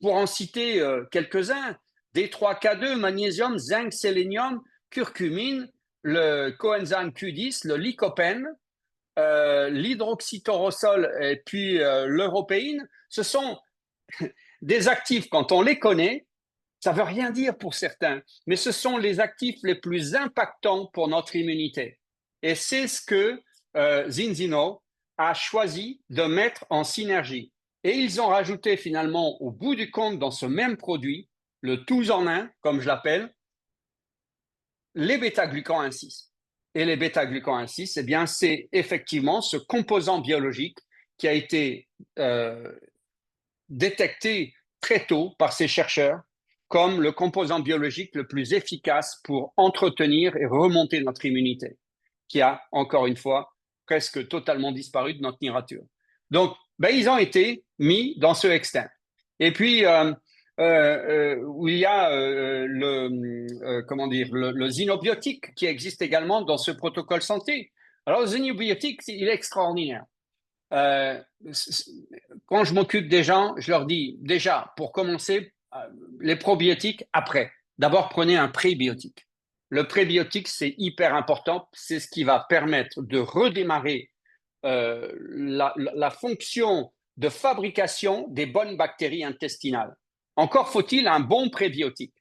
pour en citer quelques-uns, D3K2, magnésium, zinc, sélénium, curcumine, le coenzyme Q10, le lycopène, l'hydroxytorosol et puis l'européine. Ce sont des actifs, quand on les connaît, ça ne veut rien dire pour certains, mais ce sont les actifs les plus impactants pour notre immunité. Et c'est ce que Zinzino a choisi de mettre en synergie. Et ils ont rajouté finalement, au bout du compte, dans ce même produit, le tous en un, comme je l'appelle, les bêta-glucans 1,6. Et les bêta-glucans 1,6, eh bien, c'est effectivement ce composant biologique qui a été détecté très tôt par ces chercheurs comme le composant biologique le plus efficace pour entretenir et remonter notre immunité, qui a, encore une fois, presque totalement disparu de notre nourriture. Donc, ben, ils ont été mis dans ce extent. Et puis, où il y a le xynobiotique qui existe également dans ce protocole santé. Alors, le xynobiotique, il est extraordinaire. Quand je m'occupe des gens, je leur dis déjà, pour commencer, les probiotiques après. D'abord, prenez un prébiotique. Le prébiotique, c'est hyper important. C'est ce qui va permettre de redémarrer la fonction de fabrication des bonnes bactéries intestinales. Encore faut-il un bon prébiotique.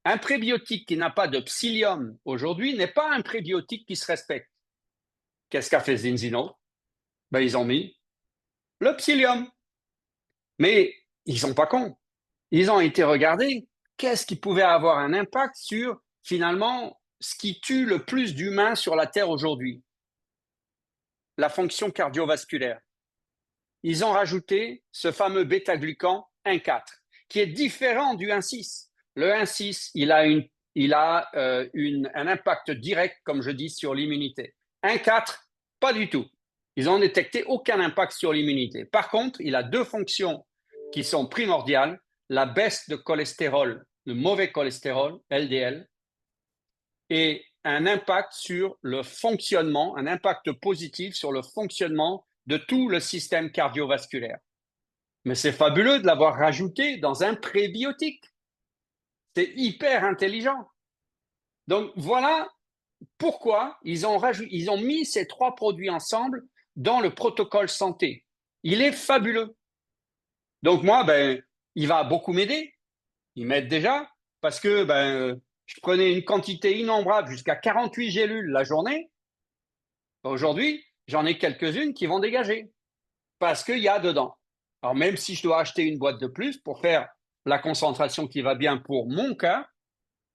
Un prébiotique qui n'a pas de psyllium aujourd'hui n'est pas un prébiotique qui se respecte. Qu'est-ce qu'a fait Zinzino? Ben, ils ont mis le psyllium. Mais ils sont pas cons. Ils ont été regarder qu'est-ce qui pouvait avoir un impact sur, finalement, ce qui tue le plus d'humains sur la Terre aujourd'hui, la fonction cardiovasculaire. Ils ont rajouté ce fameux bêta-glucan 1,4, qui est différent du 1,6. Le 1,6, il a un impact direct, comme je dis, sur l'immunité. 1,4, pas du tout. Ils n'ont détecté aucun impact sur l'immunité. Par contre, il a deux fonctions qui sont primordiales: la baisse de cholestérol, le mauvais cholestérol, LDL, et un impact sur le fonctionnement, un impact positif sur le fonctionnement de tout le système cardiovasculaire. Mais c'est fabuleux de l'avoir rajouté dans un prébiotique. C'est hyper intelligent. Donc voilà pourquoi ils ont mis ces trois produits ensemble dans le protocole santé. Il est fabuleux. Donc moi, ben, il va beaucoup m'aider. Il m'aide déjà parce que je prenais une quantité innombrable, jusqu'à 48 gélules la journée. Aujourd'hui, j'en ai quelques-unes qui vont dégager parce qu'il y a dedans. Alors même si je dois acheter une boîte de plus pour faire la concentration qui va bien pour mon cas,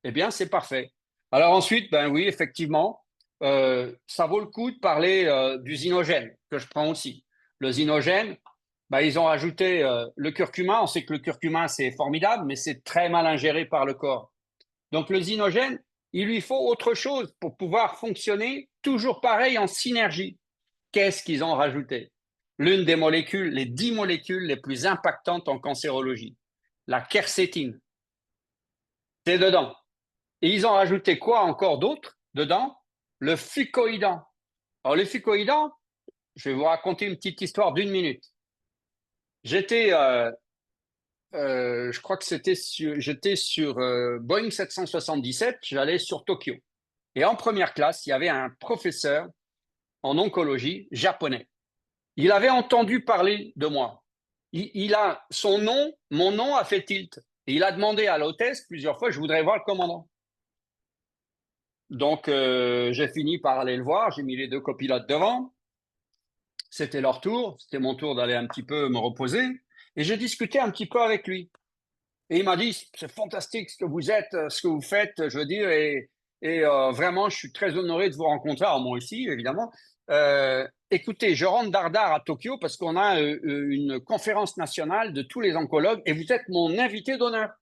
eh bien c'est parfait. Alors ensuite, ben oui, effectivement, ça vaut le coup de parler du zynogène que je prends aussi. Le zynogène, bah, ils ont rajouté le curcuma. On sait que le curcuma, c'est formidable, mais c'est très mal ingéré par le corps. Donc le zynogène, il lui faut autre chose pour pouvoir fonctionner toujours pareil en synergie. Qu'est-ce qu'ils ont rajouté? L'une des molécules, les 10 molécules les plus impactantes en cancérologie, la quercétine. C'est dedans. Et ils ont rajouté quoi encore d'autre dedans? Le fucoïdan. Alors le fucoïdan, je vais vous raconter une petite histoire d'1 minute. J'étais, je crois que j'étais sur Boeing 777, j'allais sur Tokyo. Et en première classe, il y avait un professeur en oncologie japonais. Il avait entendu parler de moi. Il a son nom, mon nom a fait tilt. Et il a demandé à l'hôtesse plusieurs fois, je voudrais voir le commandant. Donc, j'ai fini par aller le voir. J'ai mis les 2 copilotes devant. C'était leur tour. C'était mon tour d'aller un petit peu me reposer. Et j'ai discuté un petit peu avec lui. Et il m'a dit, c'est fantastique ce que vous êtes, ce que vous faites, je veux dire. Et vraiment, je suis très honoré de vous rencontrer. Alors, moi aussi, évidemment. Écoutez, je rentre d'Ardar à Tokyo parce qu'on a une conférence nationale de tous les oncologues et vous êtes mon invité d'honneur.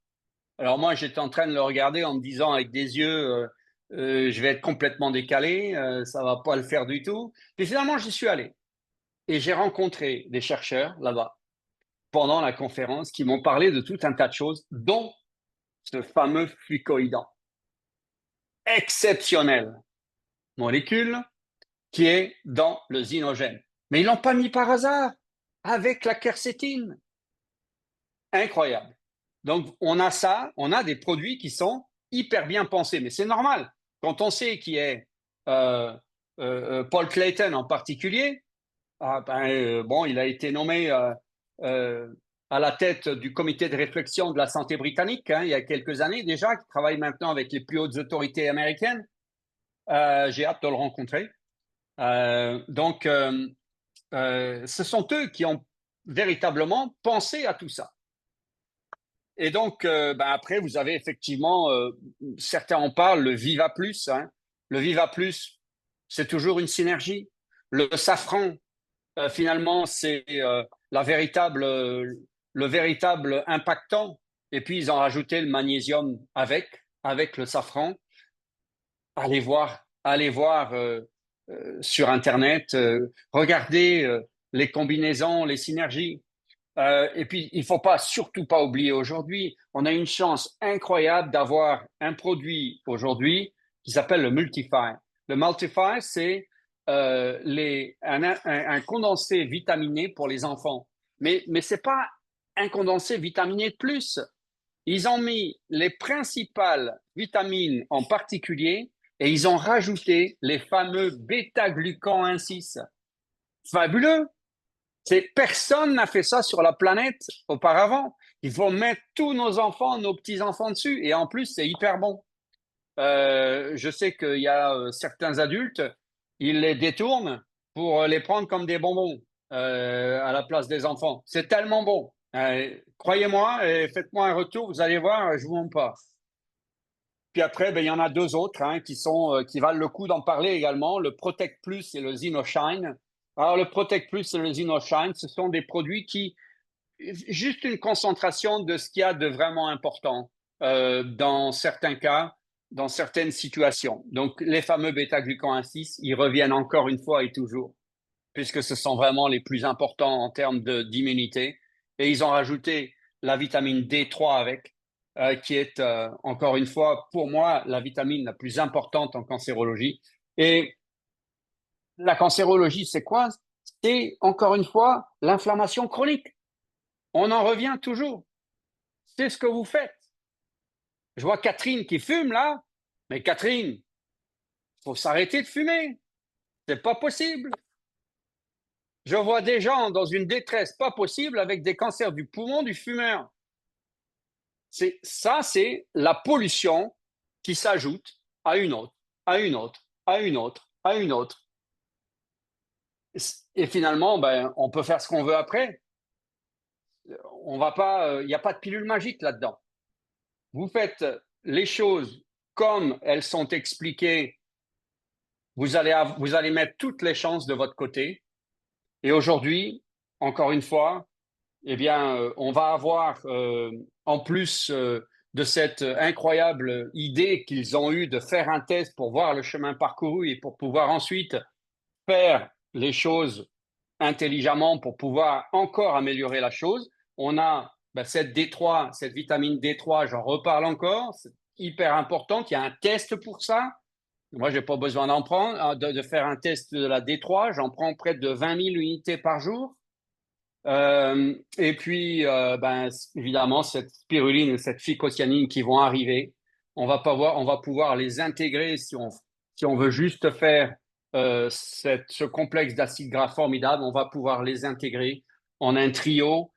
Alors moi, j'étais en train de le regarder en me disant avec des yeux, je vais être complètement décalé, ça va pas le faire du tout. Puis finalement, j'y suis allé et j'ai rencontré des chercheurs là-bas pendant la conférence qui m'ont parlé de tout un tas de choses, dont ce fameux fucoïdan exceptionnel molécule qui est dans le zynogène. Mais ils l'ont pas mis par hasard avec la quercétine. Incroyable. Donc, on a ça, on a des produits qui sont hyper bien pensés, mais c'est normal. Quand on sait qui est Paul Clayton en particulier, bon, il a été nommé à la tête du comité de réflexion de la santé britannique il y a quelques années déjà, qui travaille maintenant avec les plus hautes autorités américaines. J'ai hâte de le rencontrer. Donc, ce sont eux qui ont véritablement pensé à tout ça. Et donc, après, vous avez effectivement, certains en parlent, le Viva Plus. Hein. Le Viva Plus, c'est toujours une synergie. Le safran, finalement, c'est le véritable impactant. Et puis, ils ont rajouté le magnésium avec le safran. Allez voir sur Internet, regardez les combinaisons, les synergies. Et puis, il ne faut surtout pas oublier aujourd'hui, on a une chance incroyable d'avoir un produit aujourd'hui qui s'appelle le Multify. Le Multify, c'est un condensé vitaminé pour les enfants. Mais ce n'est pas un condensé vitaminé de plus. Ils ont mis les principales vitamines en particulier et ils ont rajouté les fameux bêta-glucans 1,6. Fabuleux! Personne n'a fait ça sur la planète auparavant. Il faut mettre tous nos enfants, nos petits-enfants dessus. Et en plus, c'est hyper bon. Je sais qu'il y a certains adultes, ils les détournent pour les prendre comme des bonbons à la place des enfants. C'est tellement bon. Croyez-moi et faites-moi un retour, vous allez voir, je vous montre pas. Puis après, il y en a 2 autres qui valent le coup d'en parler également, le Protect Plus et le Xenoshine. Alors, le Protect Plus et le Xenoshine, ce sont des produits qui, juste une concentration de ce qu'il y a de vraiment important dans certains cas, dans certaines situations. Donc, les fameux bêta-glucans 1,6, ils reviennent encore une fois et toujours, puisque ce sont vraiment les plus importants en termes d'immunité. Et ils ont rajouté la vitamine D3 avec, qui est, encore une fois, pour moi, la vitamine la plus importante en cancérologie. Et la cancérologie, c'est quoi? C'est, encore une fois, l'inflammation chronique. On en revient toujours. C'est ce que vous faites. Je vois Catherine qui fume là, mais Catherine, il faut s'arrêter de fumer. C'est pas possible. Je vois des gens dans une détresse pas possible avec des cancers du poumon du fumeur. C'est la pollution qui s'ajoute à une autre, à une autre, à une autre, à une autre. Et finalement, on peut faire ce qu'on veut après. On va pas, il n'y a pas de pilule magique là-dedans. Vous faites les choses comme elles sont expliquées. Vous allez mettre toutes les chances de votre côté. Et aujourd'hui, encore une fois, eh bien, on va avoir, en plus de cette incroyable idée qu'ils ont eue de faire un test pour voir le chemin parcouru et pour pouvoir ensuite faire les choses intelligemment pour pouvoir encore améliorer la chose. On a cette D3, cette vitamine D3, j'en reparle encore, c'est hyper important. Il y a un test pour ça. Moi, je n'ai pas besoin d'en prendre, de faire un test de la D3. J'en prends près de 20 000 unités par jour. Et puis, évidemment, cette spiruline, cette phycocyanine qui vont arriver, on va pouvoir les intégrer si on veut juste faire ce complexe d'acides gras formidable, on va pouvoir les intégrer en un trio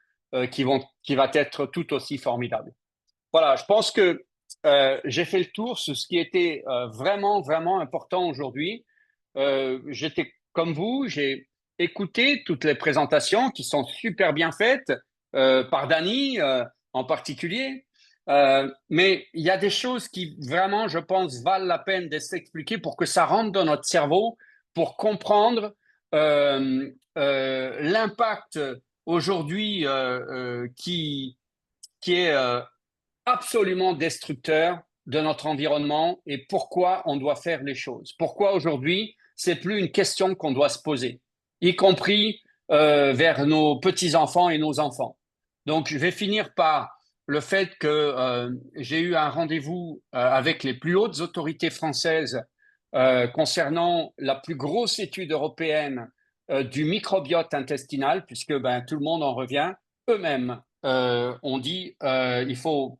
qui va être tout aussi formidable. Voilà, je pense que j'ai fait le tour sur ce qui était vraiment, vraiment important aujourd'hui. J'étais comme vous, j'ai écouté toutes les présentations qui sont super bien faites par Dany en particulier. Mais il y a des choses qui vraiment, je pense, valent la peine de s'expliquer pour que ça rentre dans notre cerveau, pour comprendre l'impact aujourd'hui qui est absolument destructeur de notre environnement et pourquoi on doit faire les choses. Pourquoi aujourd'hui, c'est plus une question qu'on doit se poser, y compris vers nos petits-enfants et nos enfants. Donc, je vais finir par le fait que j'ai eu un rendez-vous avec les plus hautes autorités françaises concernant la plus grosse étude européenne du microbiote intestinal, puisque tout le monde en revient. Eux-mêmes ont dit il faut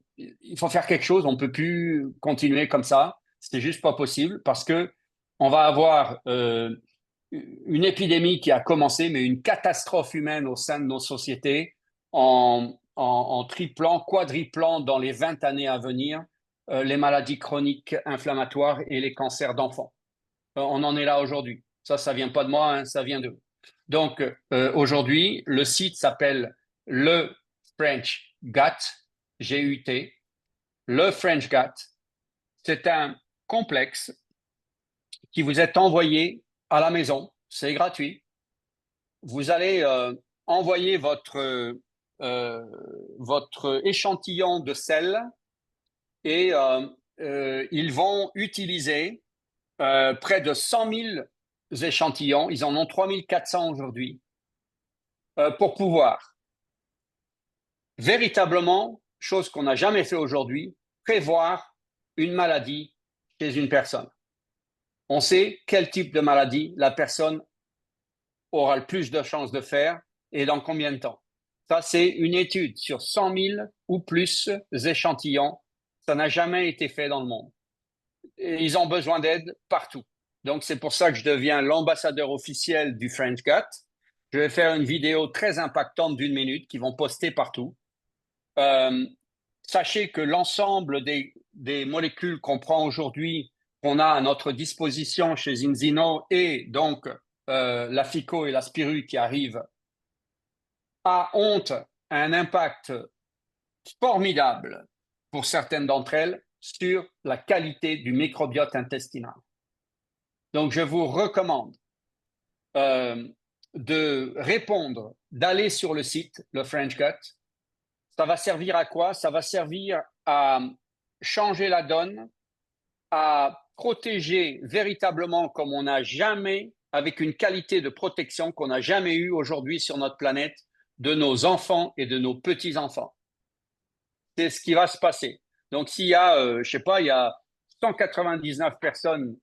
faire quelque chose, on ne peut plus continuer comme ça, c'est juste pas possible parce que on va avoir une épidémie qui a commencé, mais une catastrophe humaine au sein de nos sociétés en triplant, quadriplant dans les 20 années à venir les maladies chroniques inflammatoires et les cancers d'enfants. On en est là aujourd'hui. Ça vient pas de moi, hein, ça vient d'eux. Donc, aujourd'hui, le site s'appelle le French Gut, G-U-T, le French Gut. C'est un complexe qui vous est envoyé à la maison. C'est gratuit. Vous allez envoyer votre échantillon de sel et ils vont utiliser près de 100 000 échantillons. Ils en ont 3 400 aujourd'hui pour pouvoir véritablement, chose qu'on n'a jamais fait aujourd'hui, prévoir une maladie chez une personne. On sait quel type de maladie la personne aura le plus de chances de faire et dans combien de temps. Ça, c'est une étude sur 100 000 ou plus échantillons. Ça n'a jamais été fait dans le monde. Et ils ont besoin d'aide partout. Donc, c'est pour ça que je deviens l'ambassadeur officiel du French Gut. Je vais faire une vidéo très impactante d'1 minute qu'ils vont poster partout. Sachez que l'ensemble des molécules qu'on prend aujourd'hui, qu'on a à notre disposition chez Inzino et donc la FICO et la Spiru qui arrivent, ont un impact formidable pour certaines d'entre elles sur la qualité du microbiote intestinal. Donc, je vous recommande de répondre, d'aller sur le site, le French Gut. Ça va servir à quoi? Ça va servir à changer la donne, à protéger véritablement comme on n'a jamais, avec une qualité de protection qu'on n'a jamais eue aujourd'hui sur notre planète, de nos enfants et de nos petits-enfants. C'est ce qui va se passer. Donc, s'il y a, je sais pas, il y a 199 personnes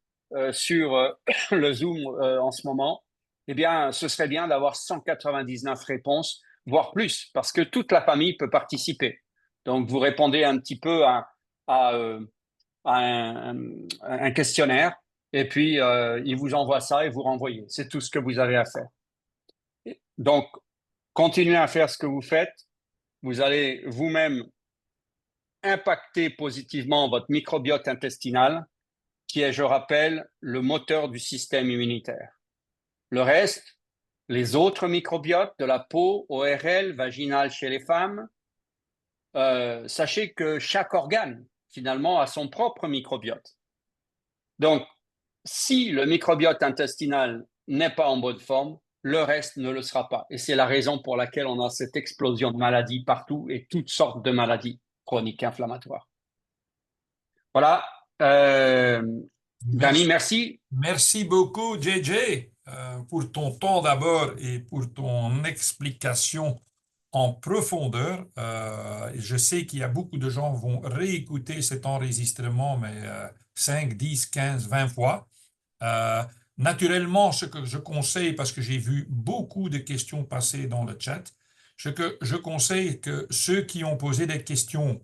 sur le Zoom en ce moment, eh bien, ce serait bien d'avoir 199 réponses, voire plus, parce que toute la famille peut participer. Donc, vous répondez un petit peu à un questionnaire, et puis il vous envoie ça et vous renvoyez. C'est tout ce que vous avez à faire. Donc, continuez à faire ce que vous faites. Vous allez vous-même impacter positivement votre microbiote intestinal, qui est, je rappelle, le moteur du système immunitaire. Le reste, les autres microbiotes de la peau, ORL, vaginale chez les femmes, sachez que chaque organe, finalement, a son propre microbiote. Donc, si le microbiote intestinal n'est pas en bonne forme, le reste ne le sera pas. Et c'est la raison pour laquelle on a cette explosion de maladies partout et toutes sortes de maladies chroniques inflammatoires. Voilà. Danny, Merci, merci. merci beaucoup, JJ, pour ton temps d'abord et pour ton explication en profondeur. Je sais qu'il y a beaucoup de gens vont réécouter cet enregistrement, mais 5, 10, 15, 20 fois. Euh, Naturellement, ce que je conseille, parce que j'ai vu beaucoup de questions passer dans le chat, ce que je conseille que ceux qui ont posé des questions,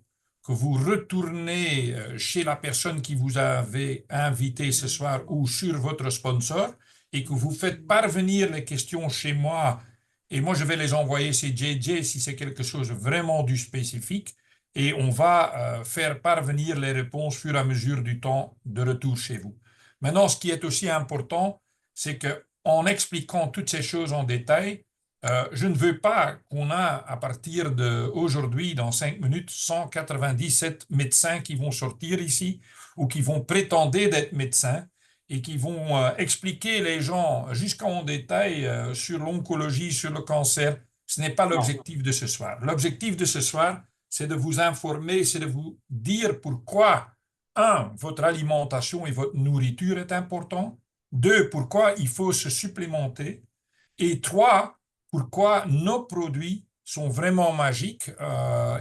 que vous retournez chez la personne qui vous avait invité ce soir ou sur votre sponsor et que vous faites parvenir les questions chez moi. Et moi, je vais les envoyer chez JJ si c'est quelque chose vraiment du spécifique. Et on va faire parvenir les réponses au fur et à mesure du temps de retour chez vous. Maintenant, ce qui est aussi important, c'est qu'en expliquant toutes ces choses en détail, je ne veux pas qu'on a, à partir d'aujourd'hui, dans 5 minutes, 197 médecins qui vont sortir ici ou qui vont prétendre d'être médecins et qui vont expliquer les gens jusqu'en détail sur l'oncologie, sur le cancer. Ce n'est pas Non. l'objectif de ce soir. L'objectif de ce soir, c'est de vous informer, c'est de vous dire pourquoi votre alimentation et votre nourriture est important. Deux, pourquoi il faut se supplémenter. Et trois, pourquoi nos produits sont vraiment magiques.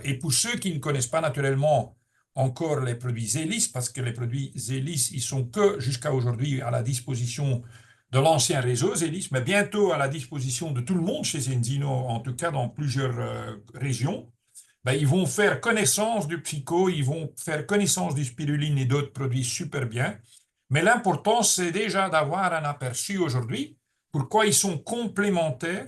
Et pour ceux qui ne connaissent pas naturellement encore les produits Zélis, parce que les produits Zélis, ils sont que jusqu'à aujourd'hui à la disposition de l'ancien réseau Zélis, mais bientôt à la disposition de tout le monde chez Enzino, en tout cas dans plusieurs régions. Ben, ils vont faire connaissance du psycho, ils vont faire connaissance du spiruline et d'autres produits super bien. Mais l'important, c'est déjà d'avoir un aperçu aujourd'hui, pourquoi ils sont complémentaires,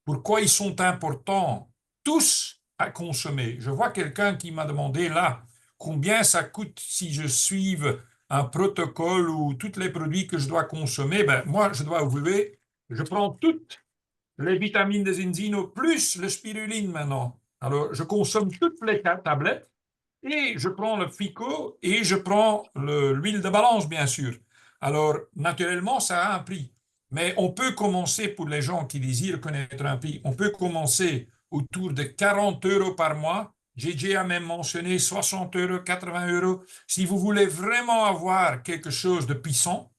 pourquoi ils sont importants tous à consommer. Je vois quelqu'un qui m'a demandé là combien ça coûte si je suive un protocole ou tous les produits que je dois consommer. Ben, moi, je dois avouer, je prends toutes les vitamines des Enzino plus le spiruline maintenant. Alors, je consomme toutes les tablettes et je prends le FICO et je prends l'huile de balance, bien sûr. Alors, naturellement, ça a un prix. Mais on peut commencer, pour les gens qui désirent connaître un prix, on peut commencer autour de 40 euros par mois. J'ai déjà même mentionné 60 euros, 80 euros. Si vous voulez vraiment avoir quelque chose de puissant,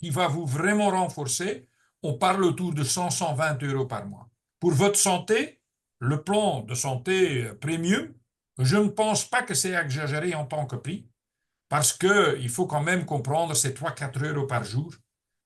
qui va vous vraiment renforcer, on parle autour de 100-120 euros par mois. Pour votre santé, le plan de santé premium, je ne pense pas que c'est exagéré en tant que prix, parce qu'il faut quand même comprendre c'est 3-4 euros par jour,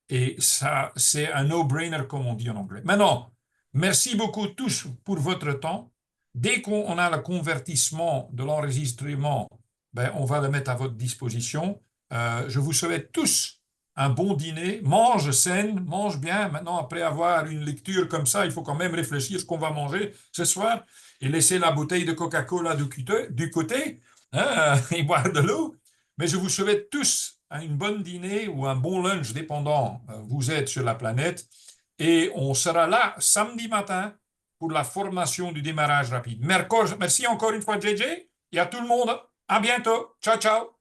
et ça, c'est un no-brainer, comme on dit en anglais. Maintenant, merci beaucoup tous pour votre temps. Dès qu'on a le convertissement de l'enregistrement, ben, on va le mettre à votre disposition. Je vous souhaite tous un bon dîner. Mange saine, mange bien. Maintenant, après avoir une lecture comme ça, il faut quand même réfléchir ce qu'on va manger ce soir et laisser la bouteille de Coca-Cola du côté, hein, et boire de l'eau. Mais je vous souhaite tous une bonne dîner ou un bon lunch, dépendant vous êtes sur la planète. Et on sera là samedi matin pour la formation du démarrage rapide. Merci encore une fois, JJ, et à tout le monde. À bientôt. Ciao, ciao.